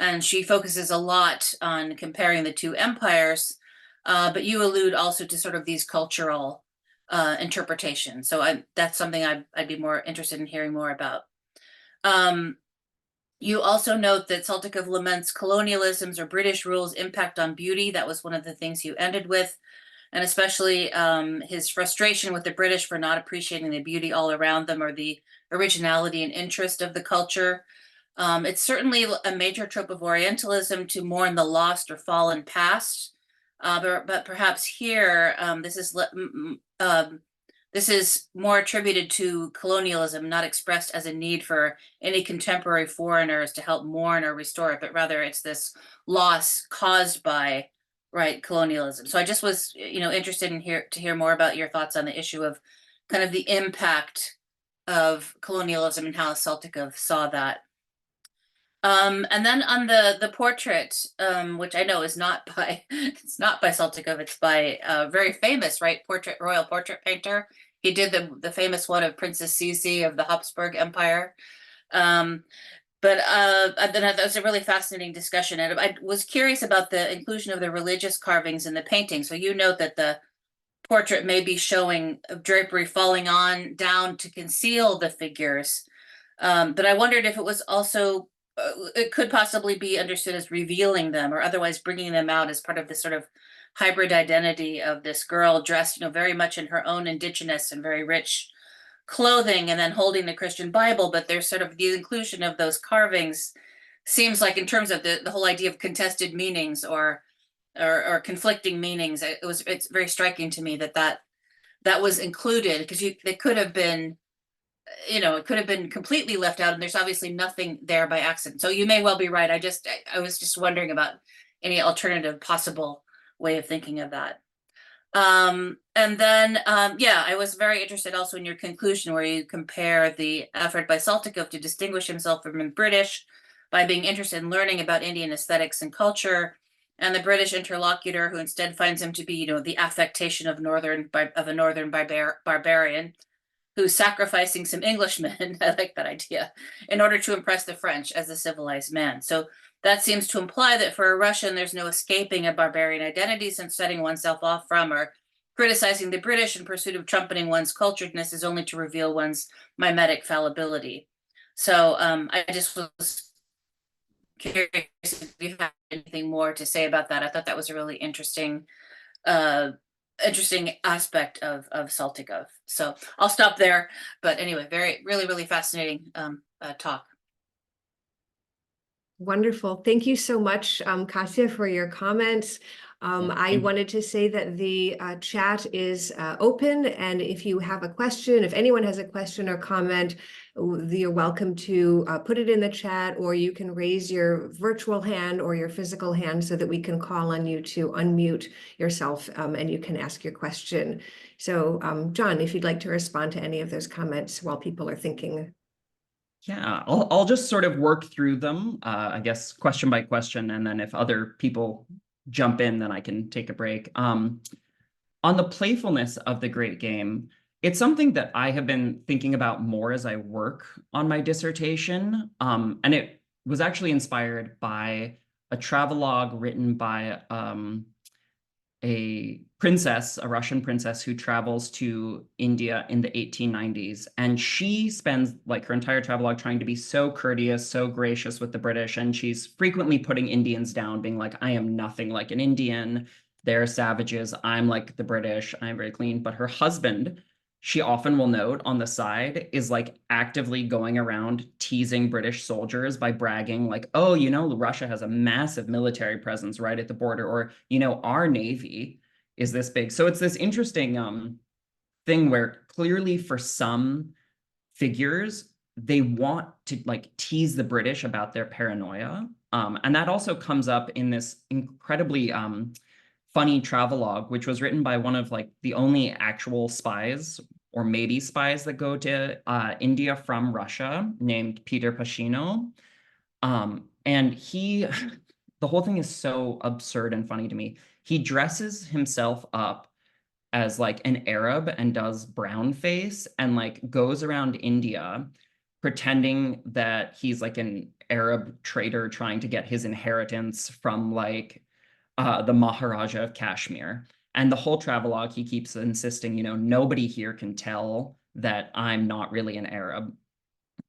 and she focuses a lot on comparing the two empires, but you allude also to sort of these cultural interpretations. So that's something I'd be more interested in hearing more about. You also note that Saltykov laments colonialism's or British rule's impact on beauty. That was one of the things you ended with, and especially his frustration with the British for not appreciating the beauty all around them or the originality and interest of the culture. It's certainly a major trope of Orientalism to mourn the lost or fallen past, but perhaps here this is more attributed to colonialism, not expressed as a need for any contemporary foreigners to help mourn or restore it, but rather it's this loss caused by, right, colonialism. So I just was, interested in to hear more about your thoughts on the issue of kind of the impact of colonialism and how Saltykov saw that. And then on the portrait, which I know is not by it's not by Saltykov, it's by a very famous, right, royal portrait painter. He did the famous one of Princess Sisi of the Habsburg Empire. But then that was a really fascinating discussion, and I was curious about the inclusion of the religious carvings in the painting. So you note that the portrait may be showing drapery falling on down to conceal the figures, but I wondered if it was also it could possibly be understood as revealing them or otherwise bringing them out as part of this sort of hybrid identity of this girl dressed, very much in her own indigenous and very rich clothing and then holding the Christian Bible. But there's sort of the inclusion of those carvings seems like, in terms of the whole idea of contested meanings or conflicting meanings, it's very striking to me that was included, because they could have been, it could have been completely left out, and there's obviously nothing there by accident. So you may well be right. I was just wondering about any alternative possible way of thinking of that. And then, I was very interested also in your conclusion where you compare the effort by Saltykov to distinguish himself from the British by being interested in learning about Indian aesthetics and culture, and the British interlocutor who instead finds him to be, the affectation of a northern barbarian who's sacrificing some Englishmen, I like that idea, in order to impress the French as a civilized man. So that seems to imply that for a Russian, there's no escaping a barbarian identity, since setting oneself off from or criticizing the British in pursuit of trumpeting one's culturedness is only to reveal one's mimetic fallibility. So I just was curious if you have anything more to say about that. I thought that was a really interesting aspect of Saltykov. So I'll stop there. But anyway, really fascinating talk. Wonderful. Thank you so much, Kasia, for your comments. I wanted to say that the chat is open, and if you have a question, if anyone has a question or comment, you're welcome to put it in the chat, or you can raise your virtual hand or your physical hand so that we can call on you to unmute yourself, and you can ask your question. So, John, if you'd like to respond to any of those comments while people are thinking. Yeah, I'll just sort of work through them, I guess, question by question, and then if other people jump in, then I can take a break. On the playfulness of the great game, it's something that I have been thinking about more as I work on my dissertation, and it was actually inspired by a travelogue written by a Russian princess who travels to India in the 1890s. And she spends like her entire travelogue trying to be so courteous, so gracious with the British. And she's frequently putting Indians down, being like, I am nothing like an Indian. They're savages. I'm like the British. I'm very clean. But her husband, she often will note on the side, is like actively going around teasing British soldiers by bragging like, oh, Russia has a massive military presence right at the border, or, our Navy is this big. So it's this interesting thing where clearly for some figures, they want to like tease the British about their paranoia. And that also comes up in this incredibly funny travelogue, which was written by one of like the only actual spies or maybe spies that go to India from Russia, named Peter Pashino. And the whole thing is so absurd and funny to me. He dresses himself up as like an Arab and does brown face and like goes around India pretending that he's like an Arab trader trying to get his inheritance from like the Maharaja of Kashmir. And the whole travelogue, he keeps insisting, you know, nobody here can tell that I'm not really an Arab.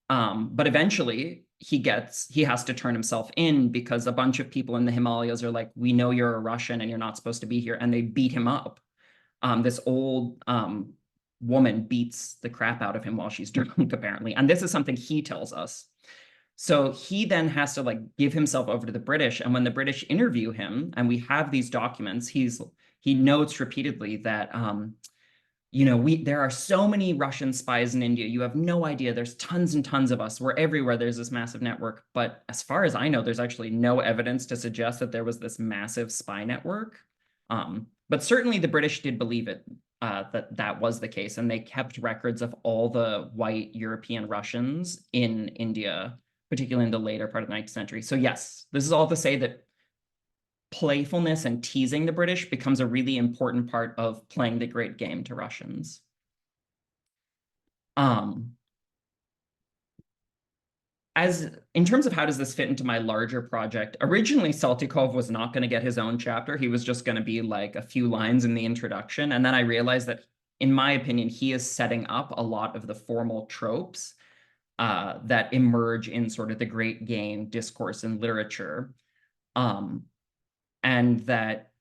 But eventually he has to turn himself in because a bunch of people in the Himalayas are like, we know you're a Russian and you're not supposed to be here. And they beat him up. This old woman beats the crap out of him while she's drunk, apparently. And this is something he tells us. So he then has to like give himself over to the British. And when the British interview him, and we have these documents, he notes repeatedly that you know, there are so many Russian spies in India. You have no idea. There's tons and tons of us. We're everywhere. There's this massive network. But as far as I know, there's actually no evidence to suggest that there was this massive spy network. But certainly the British did believe it, that was the case. And they kept records of all the white European Russians in India, particularly in the later part of the 19th century. So yes, this is all to say that playfulness and teasing the British becomes a really important part of playing the great game to Russians. As in terms of how does this fit into my larger project, originally Saltykov was not going to get his own chapter. He was just going to be like a few lines in the introduction. And then I realized that, in my opinion, he is setting up a lot of the formal tropes that emerge in sort of the great game discourse in literature. And that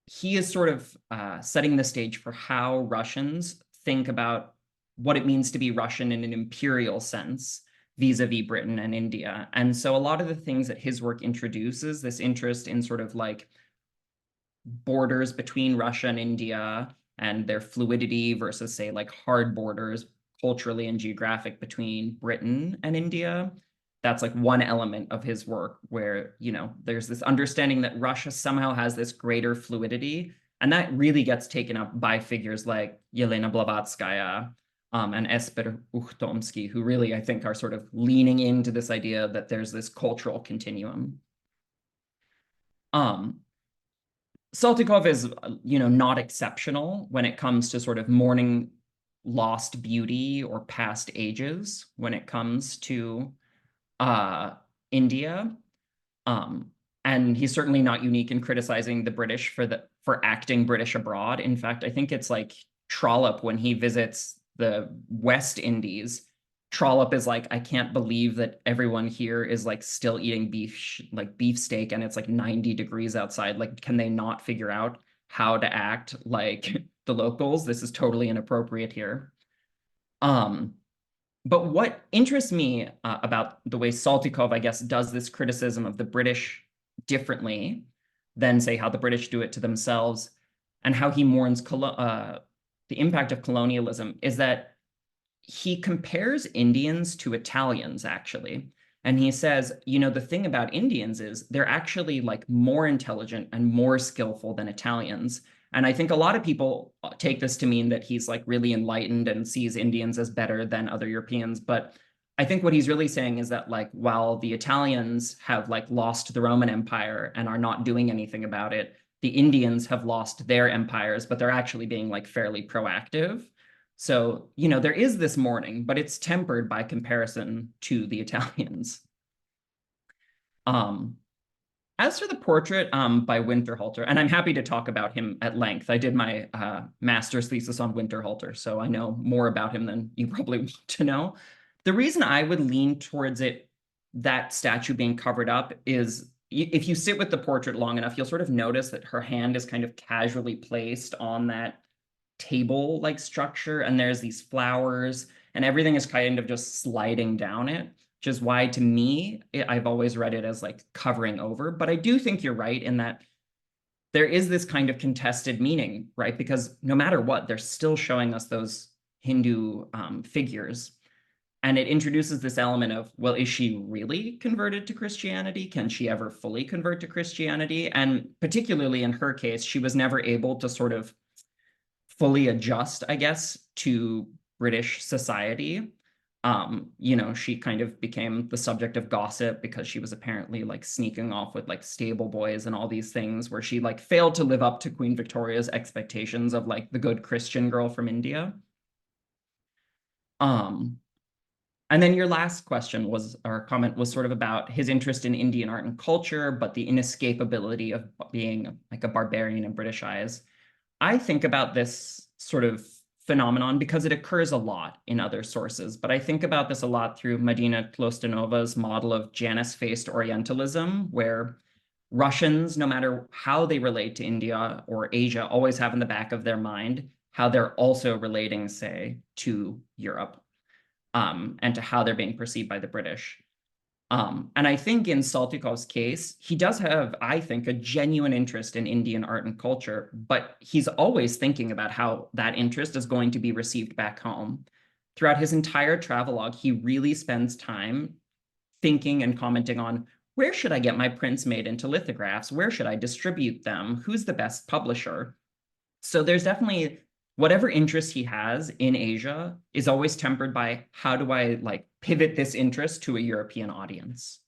he is sort of setting the stage for how Russians think about what it means to be Russian in an imperial sense vis-a-vis Britain and India. And so a lot of the things that his work introduces, this interest in sort of like borders between Russia and India and their fluidity versus, say, like hard borders culturally and geographic between Britain and India. That's like one element of his work where, you know, there's this understanding that Russia somehow has this greater fluidity. And that really gets taken up by figures like Yelena Blavatskaya and Esper Ukhtomsky, who really, I think, are sort of leaning into this idea that there's this cultural continuum. Saltykov is, you know, not exceptional when it comes to sort of mourning lost beauty or past ages when it comes to India. And he's certainly not unique in criticizing the British for acting British abroad. In fact, I think it's like Trollope when he visits the West Indies. Trollope is like, I can't believe that everyone here is like still eating beefsteak and it's like 90 degrees outside. Like, can they not figure out how to act like the locals? This is totally inappropriate here. But what interests me about the way Saltykov, I guess, does this criticism of the British differently than, say, how the British do it to themselves and how he mourns the impact of colonialism is that he compares Indians to Italians, actually. And he says, you know, the thing about Indians is they're actually like more intelligent and more skillful than Italians. And I think a lot of people take this to mean that he's like really enlightened and sees Indians as better than other Europeans. But I think what he's really saying is that like, while the Italians have like lost the Roman Empire and are not doing anything about it, the Indians have lost their empires, but they're actually being like fairly proactive. So, you know, there is this mourning, but it's tempered by comparison to the Italians. As for the portrait by Winterhalter, and I'm happy to talk about him at length. I did my master's thesis on Winterhalter, so I know more about him than you probably want to know. The reason I would lean towards that statue being covered up is if you sit with the portrait long enough, you'll sort of notice that her hand is kind of casually placed on that table-like structure, and there's these flowers, and everything is kind of just sliding down it, which is why, to me, I've always read it as like covering over. But I do think you're right in that there is this kind of contested meaning, right? Because no matter what, they're still showing us those Hindu figures. And it introduces this element of, well, is she really converted to Christianity? Can she ever fully convert to Christianity? And particularly in her case, she was never able to sort of fully adjust, I guess, to British society. You know, she kind of became the subject of gossip because she was apparently like sneaking off with like stable boys and all these things where she like failed to live up to Queen Victoria's expectations of like the good Christian girl from India. And then your last question was, or comment was sort of about his interest in Indian art and culture, but the inescapability of being like a barbarian in British eyes. I think about this sort of phenomenon because it occurs a lot in other sources, but I think about this a lot through Marina Klostanova's model of Janus-faced Orientalism, where Russians, no matter how they relate to India or Asia, always have in the back of their mind how they're also relating, say, to Europe, and to how they're being perceived by the British. And I think in Saltykov's case, he does have, I think, a genuine interest in Indian art and culture, but he's always thinking about how that interest is going to be received back home. Throughout his entire travelogue, he really spends time thinking and commenting on, where should I get my prints made into lithographs? Where should I distribute them? Who's the best publisher? So there's definitely whatever interest he has in Asia is always tempered by how do I like pivot this interest to a European audience?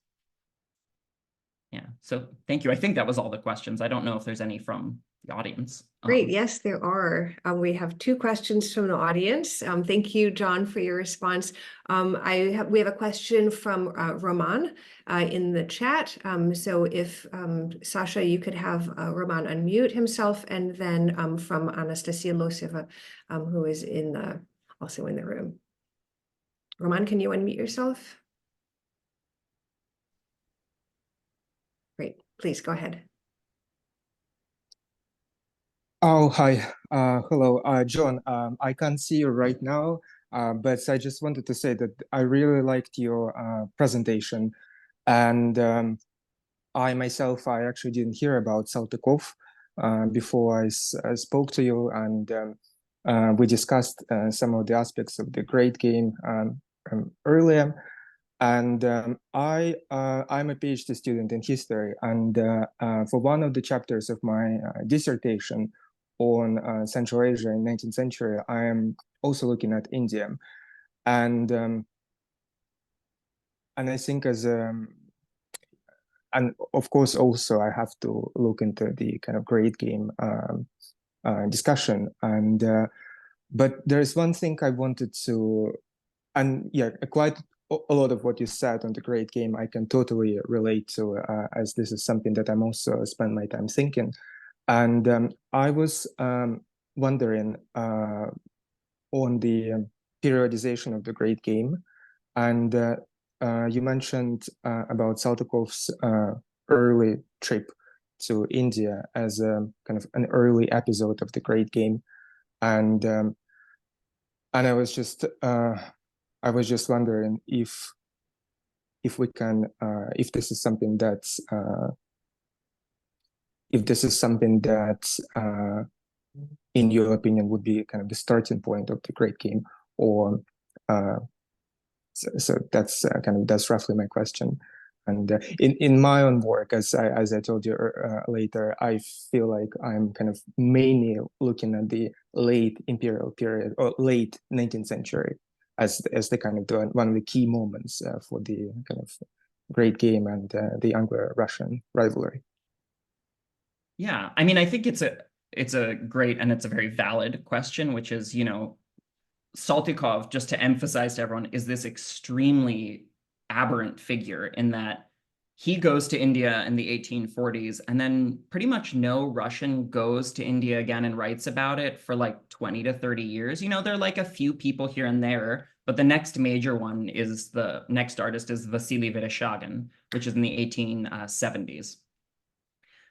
Yeah, so thank you. I think that was all the questions. I don't know if there's any from the audience. Great. Yes, there are. We have two questions from the audience. Thank you, John, for your response. We have a question from Roman in the chat. So if Sasha, you could have Roman unmute himself, and then from Anastasia Loseva, who is also in the room. Roman, can you unmute yourself? Great. Please go ahead. Oh, hi. Hello, John. I can't see you right now, but I just wanted to say that I really liked your presentation. And I myself, I actually didn't hear about Saltykov before I spoke to you, and we discussed some of the aspects of the great game earlier. And I'm a PhD student in history, and for one of the chapters of my dissertation on Central Asia in 19th century, I am also looking at India, and I think and of course also I have to look into the kind of great game discussion, and but there's one thing I wanted to, and yeah, quite a lot of what you said on the great game I can totally relate to, as this is something that I'm also spend my time thinking. And I was wondering on the periodization of the great game, and you mentioned about Saltykov's early trip to India as a kind of an early episode of the great game, and I was just wondering if we can if this is something that's in your opinion would be kind of the starting point of the great game, or so that's that's roughly my question. And in my own work, as I told you later, I feel like I'm kind of mainly looking at the late imperial period or late 19th century as the kind of one of the key moments for the kind of great game and the Anglo-Russian rivalry. Yeah, I mean, I think it's a great and it's a very valid question, which is, you know, Saltykov, just to emphasize to everyone, is this extremely aberrant figure in that he goes to India in the 1840s, and then pretty much no Russian goes to India again and writes about it for like 20 to 30 years. You know, there are like a few people here and there, but the next major one is the next artist is Vasily Vereshchagin, which is in the 1870s.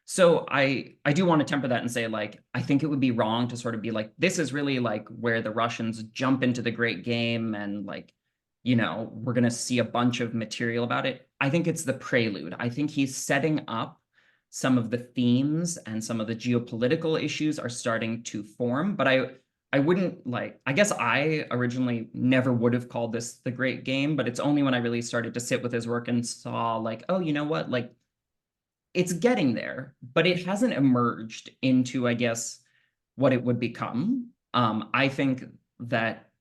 So I do want to temper that and say, like, I think it would be wrong to sort of be like, this is really like where the Russians jump into the great game and like, you know, we're going to see a bunch of material about it. I think it's the prelude. I think he's setting up some of the themes and some of the geopolitical issues are starting to form. But I wouldn't like, I guess I originally never would have called this the great game, but it's only when I really started to sit with his work and saw like, oh, you know what, like, it's getting there, but it hasn't emerged into, I guess, what it would become. I think that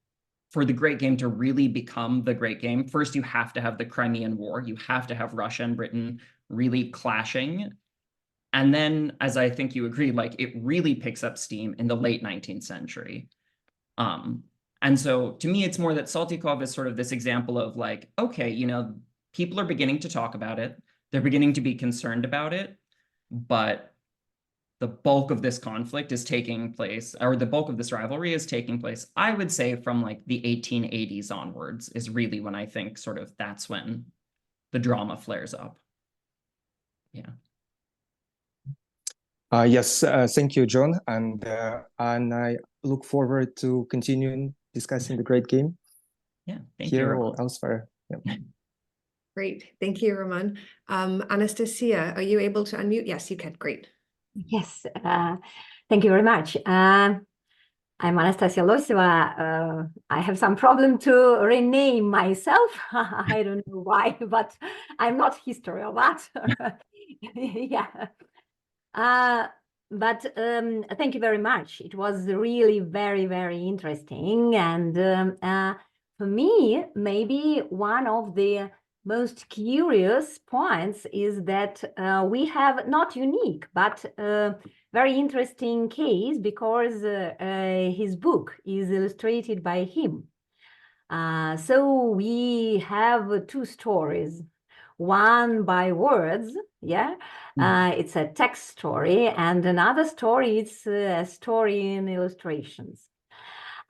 for the great game to really become the great game, first you have to have the Crimean War. You have to have Russia and Britain really clashing. And then, as I think you agree, like it really picks up steam in the late 19th century. And so to me, it's more that Saltykov is sort of this example of like, okay, you know, people are beginning to talk about it. They're beginning to be concerned about it, but the bulk of this conflict is taking place, or the bulk of this rivalry is taking place, I would say, from like the 1880s onwards is really when I think sort of that's when the drama flares up. Yeah. Yes, thank you, John, and I look forward to continuing discussing the great game. Yeah, thank you, here Roman. or elsewhere. Yeah. Great. Thank you, Roman. Anastasia, are you able to unmute? Yes, you can. Great. Yes, thank you very much. I'm Anastasia Loseva. I have some problem to rename myself. I don't know why, but I'm not history of that. Yeah. But thank you very much. It was really very, very interesting. And for me, maybe one of the most curious points is that we have not unique, but very interesting case because his book is illustrated by him. So we have two stories, one by words, yeah, it's a text story, and another story, it's a story in illustrations.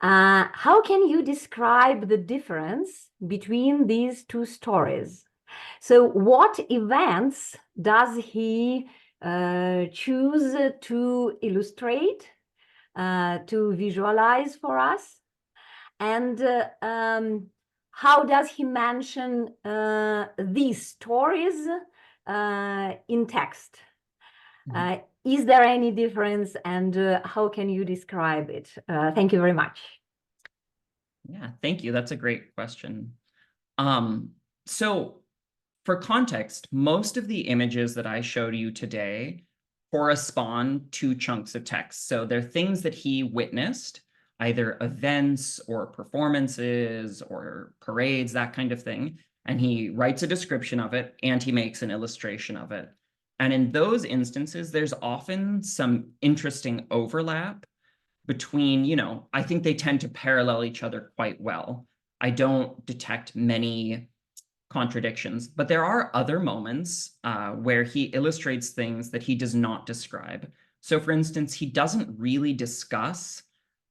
How can you describe the difference between these two stories? So what events does he choose to illustrate, to visualize for us? And how does he mention these stories in text? Is there any difference, and how can you describe it? Thank you very much. Yeah, thank you. That's a great question. So for context, most of the images that I showed you today correspond to chunks of text. So they're things that he witnessed, either events or performances or parades, that kind of thing. And he writes a description of it and he makes an illustration of it. And in those instances, there's often some interesting overlap between, you know, I think they tend to parallel each other quite well. I don't detect many contradictions, but there are other moments where he illustrates things that he does not describe. So for instance, he doesn't really discuss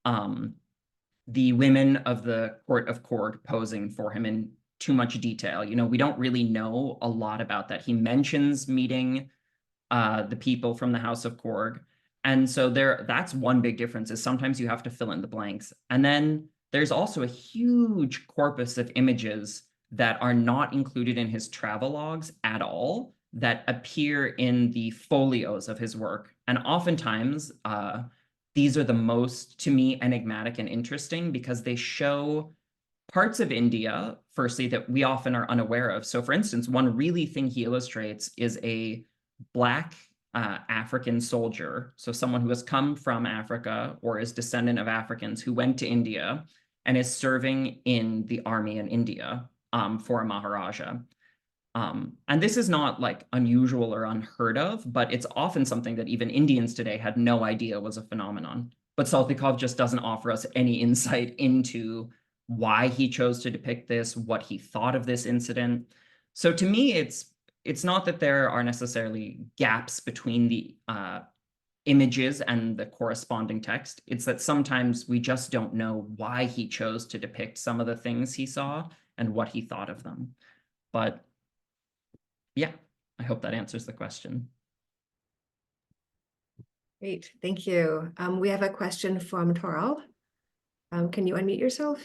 the women of the court of Korg posing for him in too much detail. You know, we don't really know a lot about that. He mentions meeting the people from the House of Korg. And so that's one big difference, is sometimes you have to fill in the blanks. And then there's also a huge corpus of images that are not included in his travelogues at all, that appear in the folios of his work. And oftentimes, these are the most, to me, enigmatic and interesting because they show parts of India, firstly, that we often are unaware of. So for instance, one really thing he illustrates is a Black African soldier, so someone who has come from Africa or is descendant of Africans who went to India and is serving in the army in India for a Maharaja. And this is not like unusual or unheard of, but it's often something that even Indians today had no idea was a phenomenon. But Saltykov just doesn't offer us any insight into why he chose to depict this, what he thought of this incident. So to me, it's not that there are necessarily gaps between the images and the corresponding text. It's that sometimes we just don't know why he chose to depict some of the things he saw and what he thought of them. But yeah, I hope that answers the question. Great, thank you. We have a question from Toral. Can you unmute yourself?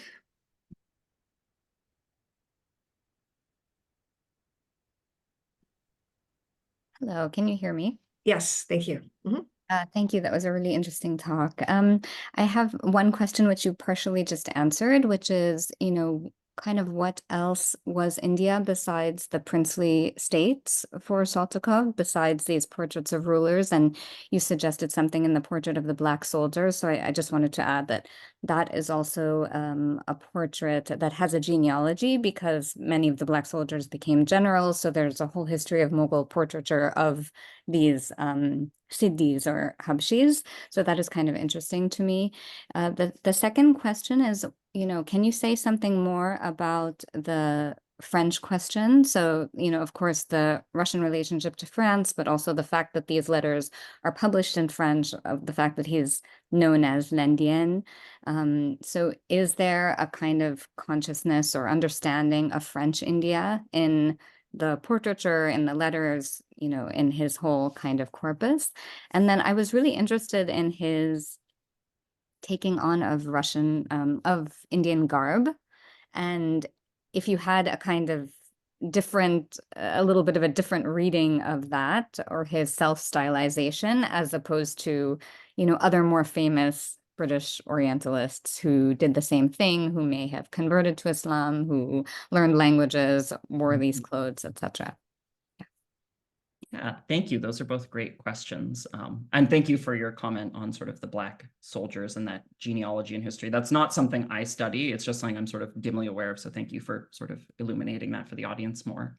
Hello, can you hear me? Yes, thank you. Thank you. That was a really interesting talk. I have one question which you partially just answered, which is, you know, kind of what else was India besides the princely states for Saltykov, besides these portraits of rulers? And you suggested something in the portrait of the Black soldier. So I just wanted to add that that is also a portrait that has a genealogy because many of the Black soldiers became generals. So there's a whole history of Mughal portraiture of these Siddhis or Habshis. So that is kind of interesting to me. The second question is, can you say something more about the French question? So, of course, the Russian relationship to France, but also the fact that these letters are published in French, of the fact that he's known as l'Indien. So is there a kind of consciousness or understanding of French India in the portraiture, in the letters, in his whole kind of corpus? And then I was really interested in his taking on of Indian garb. And if you had a kind of a little bit of a different reading of that, or his self-stylization, as opposed to, other more famous British Orientalists who did the same thing, who may have converted to Islam, who learned languages, wore these clothes, etc. Yeah, thank you. Those are both great questions. And thank you for your comment on sort of the Black soldiers and that genealogy and history. That's not something I study. It's just something I'm sort of dimly aware of. So thank you for sort of illuminating that for the audience more.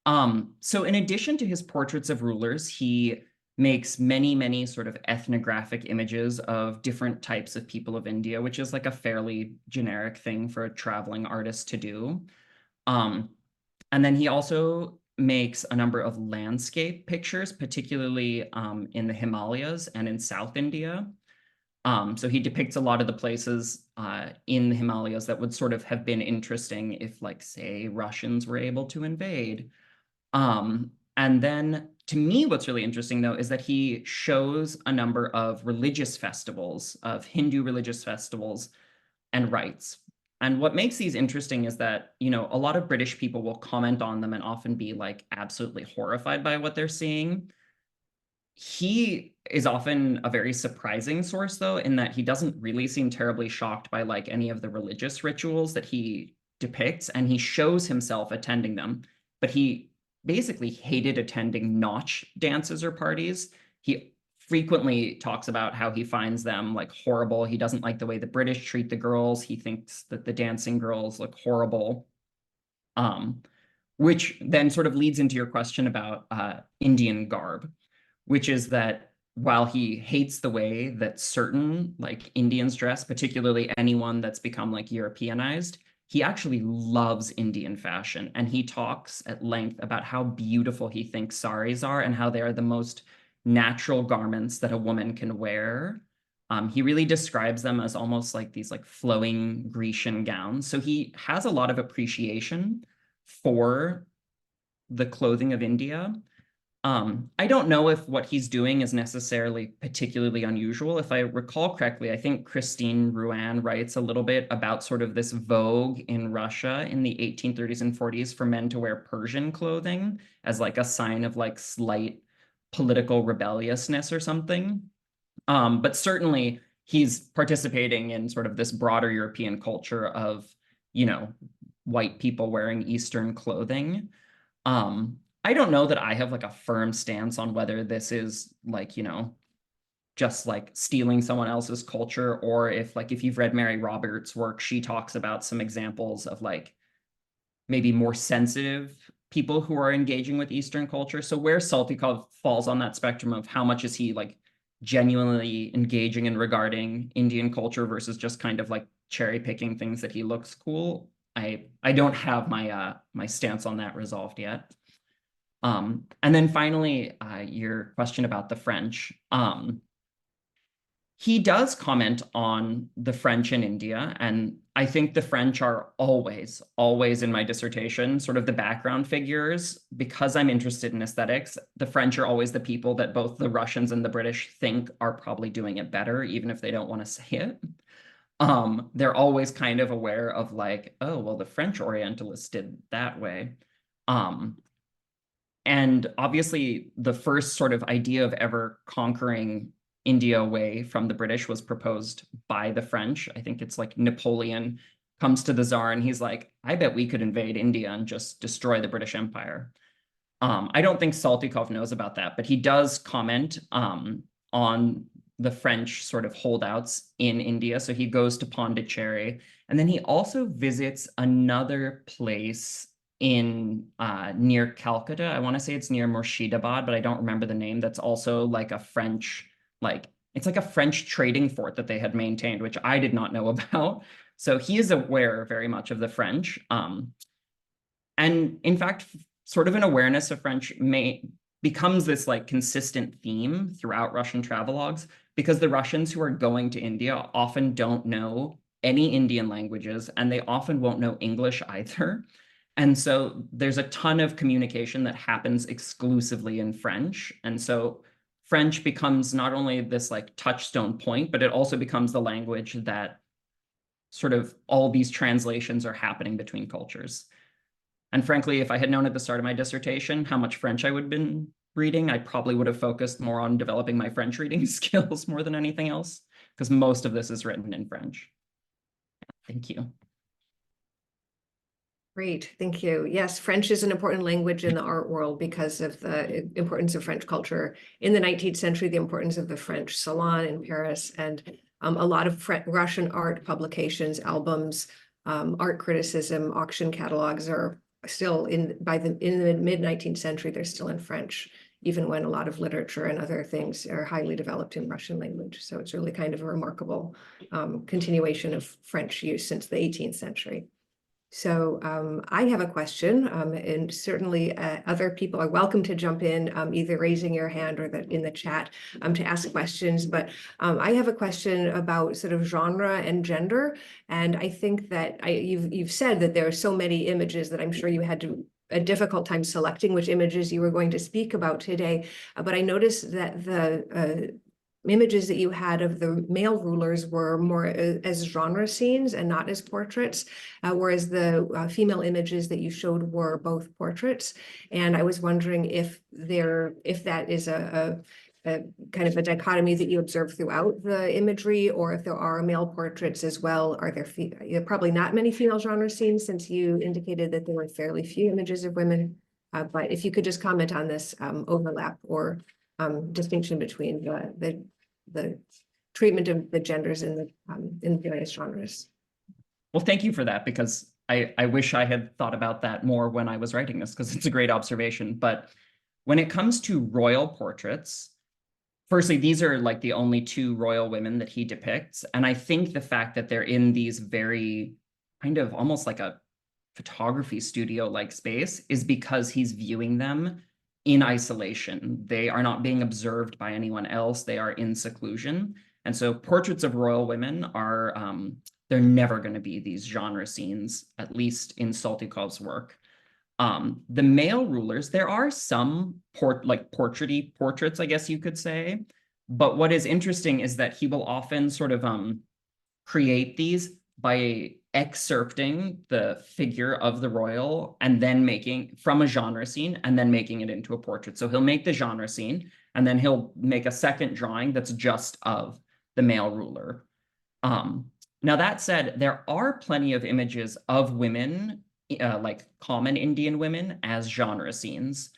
So in addition to his portraits of rulers, he makes many, many sort of ethnographic images of different types of people of India, which is like a fairly generic thing for a traveling artist to do. And then he also makes a number of landscape pictures, particularly in the Himalayas and in South India. So he depicts a lot of the places in the Himalayas that would sort of have been interesting if, like, say, Russians were able to invade. And then, to me, what's really interesting, though, is that he shows a number of religious festivals, of Hindu religious festivals and rites. And what makes these interesting is that, a lot of British people will comment on them and often be like absolutely horrified by what they're seeing. He is often a very surprising source, though, in that he doesn't really seem terribly shocked by like any of the religious rituals that he depicts, and he shows himself attending them. But he basically hated attending nautch dances or parties. He frequently talks about how he finds them like horrible. He doesn't like the way the British treat the girls. He thinks that the dancing girls look horrible. Which then sort of leads into your question about Indian garb, which is that while he hates the way that certain like Indians dress, particularly anyone that's become like Europeanized, he actually loves Indian fashion. And he talks at length about how beautiful he thinks saris are and how they are the most natural garments that a woman can wear. He really describes them as almost like these like flowing Grecian gowns. So he has a lot of appreciation for the clothing of India. I don't know if what he's doing is necessarily particularly unusual. If I recall correctly, I think Christine Ruan writes a little bit about sort of this vogue in Russia in the 1830s and 40s for men to wear Persian clothing as like a sign of like slight political rebelliousness or something. But certainly he's participating in sort of this broader European culture of, white people wearing Eastern clothing. I don't know that I have like a firm stance on whether this is like, just like stealing someone else's culture, or if you've read Mary Roberts' work, she talks about some examples of like maybe more sensitive people who are engaging with Eastern culture. So where Saltykov falls on that spectrum of how much is he like genuinely engaging and regarding Indian culture versus just kind of like cherry picking things that he looks cool, I don't have my stance on that resolved yet. And then finally, your question about the French. He does comment on the French in India, and I think the French are always in my dissertation, sort of the background figures. Because I'm interested in aesthetics, the French are always the people that both the Russians and the British think are probably doing it better, even if they don't want to say it. They're always kind of aware of like, oh, well, the French Orientalists did that way. And obviously, the first sort of idea of ever conquering India away from the British was proposed by the French. I think it's like Napoleon comes to the Tsar and he's like, I bet we could invade India and just destroy the British Empire. I don't think Saltykov knows about that, but he does comment on the French sort of holdouts in India. So he goes to Pondicherry, and then he also visits another place in near Calcutta. I want to say it's near Murshidabad, but I don't remember the name. That's also like a French, it's like a French trading fort that they had maintained, which I did not know about. So he is aware very much of the French. And in fact, sort of an awareness of French becomes this like consistent theme throughout Russian travelogues, because the Russians who are going to India often don't know any Indian languages, and they often won't know English either. And so there's a ton of communication that happens exclusively in French. And so French becomes not only this like touchstone point, but it also becomes the language that sort of all these translations are happening between cultures. And frankly, if I had known at the start of my dissertation how much French I would have been reading, I probably would have focused more on developing my French reading skills more than anything else, because most of this is written in French. Thank you. Great, thank you. Yes, French is an important language in the art world because of the importance of French culture. In the 19th century, the importance of the French salon in Paris, and a lot of Russian art publications, albums, art criticism, auction catalogs are still in the mid-19th century, they're still in French, even when a lot of literature and other things are highly developed in Russian language. So it's really kind of a remarkable continuation of French use since the 18th century. So I have a question, and certainly other people are welcome to jump in, either raising your hand or in the chat to ask questions. But I have a question about sort of genre and gender. And I think that you've said that there are so many images that I'm sure you had a difficult time selecting which images you were going to speak about today. But I noticed that the images that you had of the male rulers were more as genre scenes and not as portraits, whereas the female images that you showed were both portraits. And I was wondering if that is a kind of a dichotomy that you observe throughout the imagery, or if there are male portraits as well. Are there probably not many female genre scenes, since you indicated that there were fairly few images of women, but if you could just comment on this overlap or distinction between the treatment of the genders in various genres. Well, thank you for that, because I wish I had thought about that more when I was writing this, because it's a great observation. But when it comes to royal portraits, firstly, these are like the only two royal women that he depicts. And I think the fact that they're in these very kind of almost like a photography studio-like space is because he's viewing them in isolation. They are not being observed by anyone else. They are in seclusion. And so portraits of royal women are, they're never going to be these genre scenes, at least in Saltykov's work. The male rulers, there are some portraity portraits, I guess you could say. But what is interesting is that he will often sort of create these by excerpting the figure of the royal and then making from a genre scene and then making it into a portrait. So he'll make the genre scene and then he'll make a second drawing that's just of the male ruler. Now that said, there are plenty of images of women, like common Indian women, as genre scenes.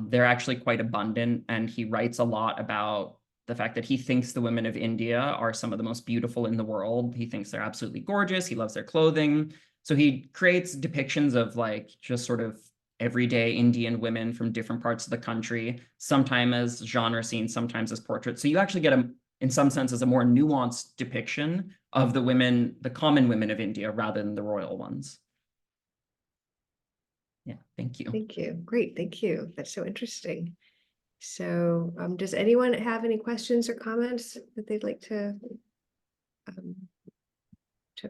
They're actually quite abundant, and he writes a lot about the fact that he thinks the women of India are some of the most beautiful in the world. He thinks they're absolutely gorgeous. He loves their clothing. So he creates depictions of like just sort of everyday Indian women from different parts of the country, sometimes as genre scenes, sometimes as portraits. So you actually get in some senses, a more nuanced depiction of the women, the common women of India, rather than the royal ones. Yeah, thank you. Thank you. Great, thank you. That's so interesting. So does anyone have any questions or comments that they'd like to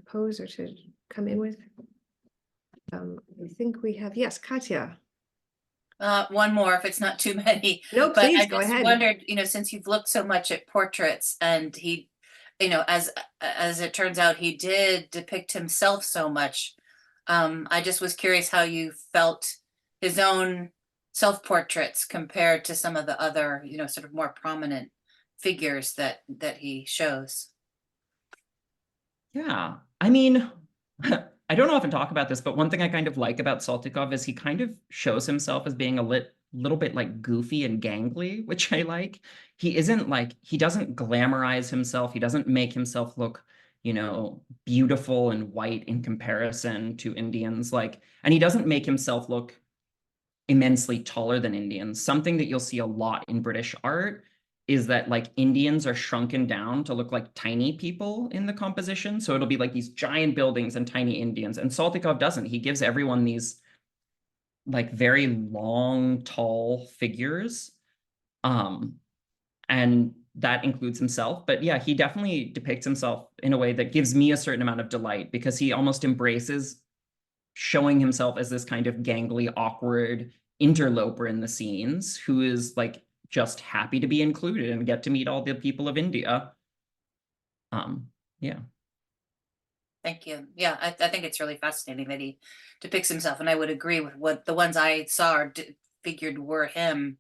pose or to come in with? I think we have, yes, Katya. One more, if it's not too many. No, But please I go just ahead. wondered, since you've looked so much at portraits, and he, as it turns out, he did depict himself so much. I just was curious how you felt his own self-portraits compared to some of the other, sort of more prominent figures that he shows. Yeah, I mean, I don't often talk about this, but one thing I kind of like about Saltykov is he kind of shows himself as being a little bit like goofy and gangly, which I like. He doesn't glamorize himself. He doesn't make himself look, beautiful and white in comparison to Indians. And he doesn't make himself look immensely taller than Indians. Something that you'll see a lot in British art is that like Indians are shrunken down to look like tiny people in the composition. So it'll be like these giant buildings and tiny Indians. And Saltykov doesn't. He gives everyone these like very long, tall figures. And that includes himself. But yeah, he definitely depicts himself in a way that gives me a certain amount of delight, because he almost embraces showing himself as this kind of gangly, awkward interloper in the scenes who is like just happy to be included and get to meet all the people of India. Yeah. Thank you. Yeah, I think it's really fascinating that he depicts himself, and I would agree with what the ones I saw or figured were him.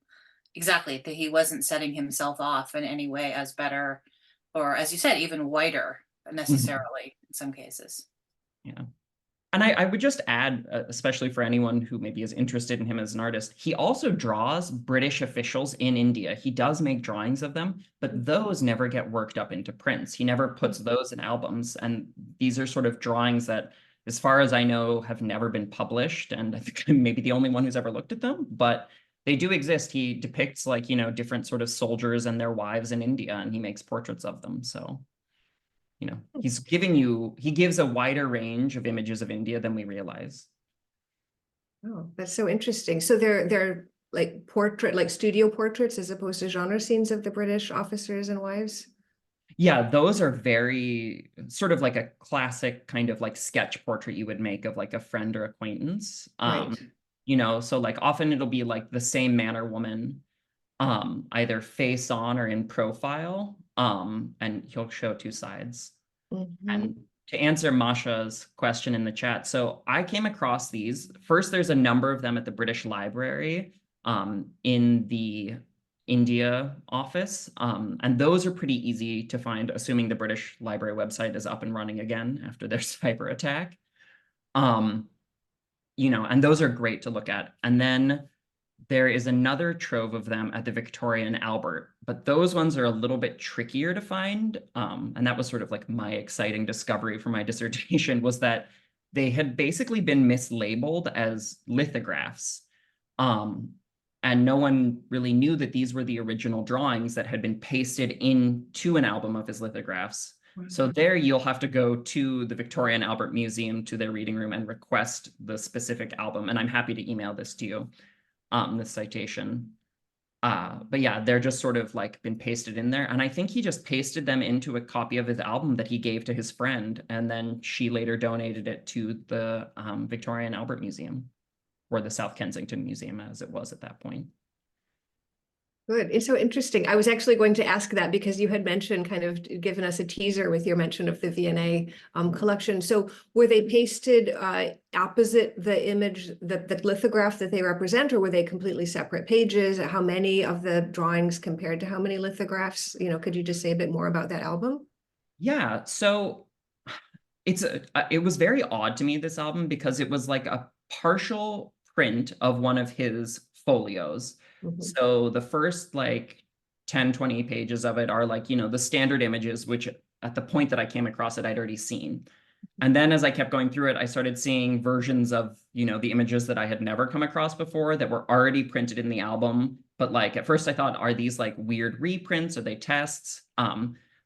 Exactly, that he wasn't setting himself off in any way as better, or as you said, even whiter necessarily in some cases. Yeah. And I would just add, especially for anyone who maybe is interested in him as an artist, he also draws British officials in India. He does make drawings of them, but those never get worked up into prints. He never puts those in albums. And these are sort of drawings that, as far as I know, have never been published. And I think I'm maybe the only one who's ever looked at them, but they do exist. He depicts like, you know, different sort of soldiers and their wives in India, and he makes portraits of them. So, you know, he gives a wider range of images of India than we realize. Oh, that's so interesting. So they're like like studio portraits as opposed to genre scenes of the British officers and wives? Yeah, those are very sort of like a classic kind of like sketch portrait you would make of like a friend or acquaintance. Right. You know, so like often it'll be like the same man or woman, either face on or in profile, and he'll show two sides. And to answer Masha's question in the chat, so I came across these. First, there's a number of them at the British Library in the India office, and those are pretty easy to find, assuming the British Library website is up and running again after their cyber attack. You know, and those are great to look at. And then there is another trove of them at the Victoria and Albert, but those ones are a little bit trickier to find. And that was sort of like my exciting discovery for my dissertation, was that they had basically been mislabeled as lithographs. And no one really knew that these were the original drawings that had been pasted into an album of his lithographs. So there you'll have to go to the Victoria and Albert Museum, to their reading room, and request the specific album. And I'm happy to email this to you, this citation. But yeah, they're just sort of like been pasted in there. And I think he just pasted them into a copy of his album that he gave to his friend. And then she later donated it to the Victoria and Albert Museum, or the South Kensington Museum, as it was at that point. Good. It's so interesting. I was actually going to ask that because you had mentioned, kind of given us a teaser with your mention of the V&A collection. So were they pasted opposite the image, the lithograph that they represent, or were they completely separate pages? How many of the drawings compared to how many lithographs? You know, could you just say a bit more about that album? Yeah, so it was very odd to me, this album, because it was like a partial print of one of his folios. So the first like 10, 20 pages of it are like, you know, the standard images, which at the point that I came across it, I'd already seen. And then as I kept going through it, I started seeing versions of, you know, the images that I had never come across before that were already printed in the album. But like, at first I thought, are these like weird reprints? Are they tests?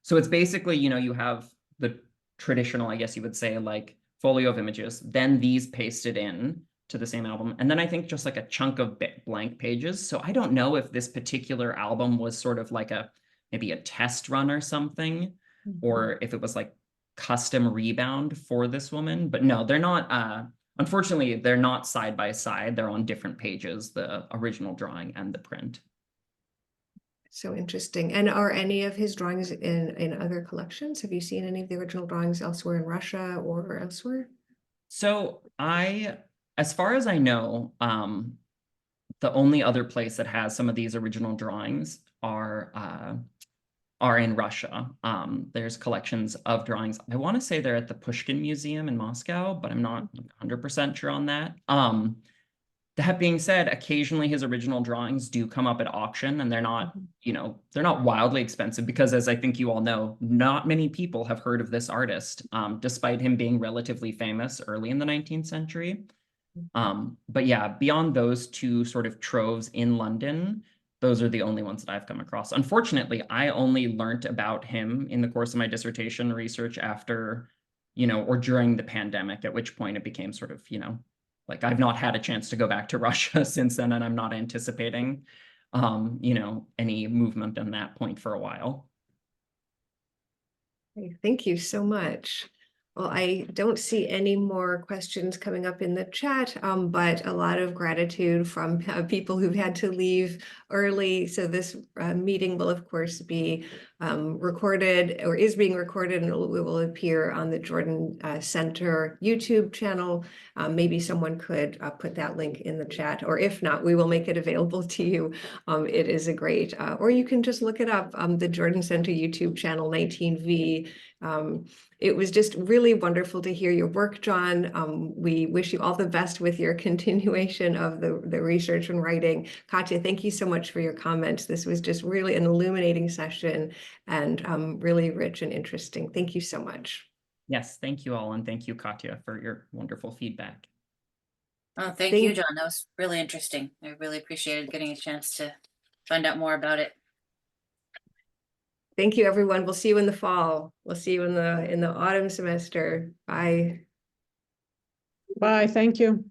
So it's basically, you know, you have the traditional, I guess you would say, like folio of images, then these pasted in to the same album. And then I think just like a chunk of blank pages. So I don't know if this particular album was sort of like maybe a test run or something, or if it was like custom rebound for this woman. But no, they're not, unfortunately, they're not side by side. They're on different pages, the original drawing and the print. So interesting. And are any of his drawings in other collections? Have you seen any of the original drawings elsewhere in Russia or elsewhere? So as far as I know, the only other place that has some of these original drawings are in Russia. There's collections of drawings. I want to say they're at the Pushkin Museum in Moscow, but I'm not 100% sure on that. That being said, occasionally his original drawings do come up at auction, and they're not, you know, they're not wildly expensive, because as I think you all know, not many people have heard of this artist, despite him being relatively famous early in the 19th century. But yeah, beyond those two sort of troves in London, those are the only ones that I've come across. Unfortunately, I only learned about him in the course of my dissertation research after, or during the pandemic, at which point it became sort of, like I've not had a chance to go back to Russia since then, and I'm not anticipating, any movement on that point for a while. Thank you so much. Well, I don't see any more questions coming up in the chat, but a lot of gratitude from people who've had to leave early. So this meeting will, of course, be recorded, or is being recorded, and it will appear on the Jordan Center YouTube channel. Maybe someone could put that link in the chat, or if not, we will make it available to you. It is a great, or you can just look it up, the Jordan Center YouTube channel, 19V. It was just really wonderful to hear your work, John. We wish you all the best with your continuation of the research and writing. Katya, thank you so much for your comments. This was just really an illuminating session and really rich and interesting. Thank you so much. Yes, thank you all, and thank you, Katya, for your wonderful feedback. Oh, thank you, John. That was really interesting. I really appreciated getting a chance to find out more about it. Thank you, everyone. We'll see you in the fall. We'll see you in the autumn semester. Bye. Bye. Thank you.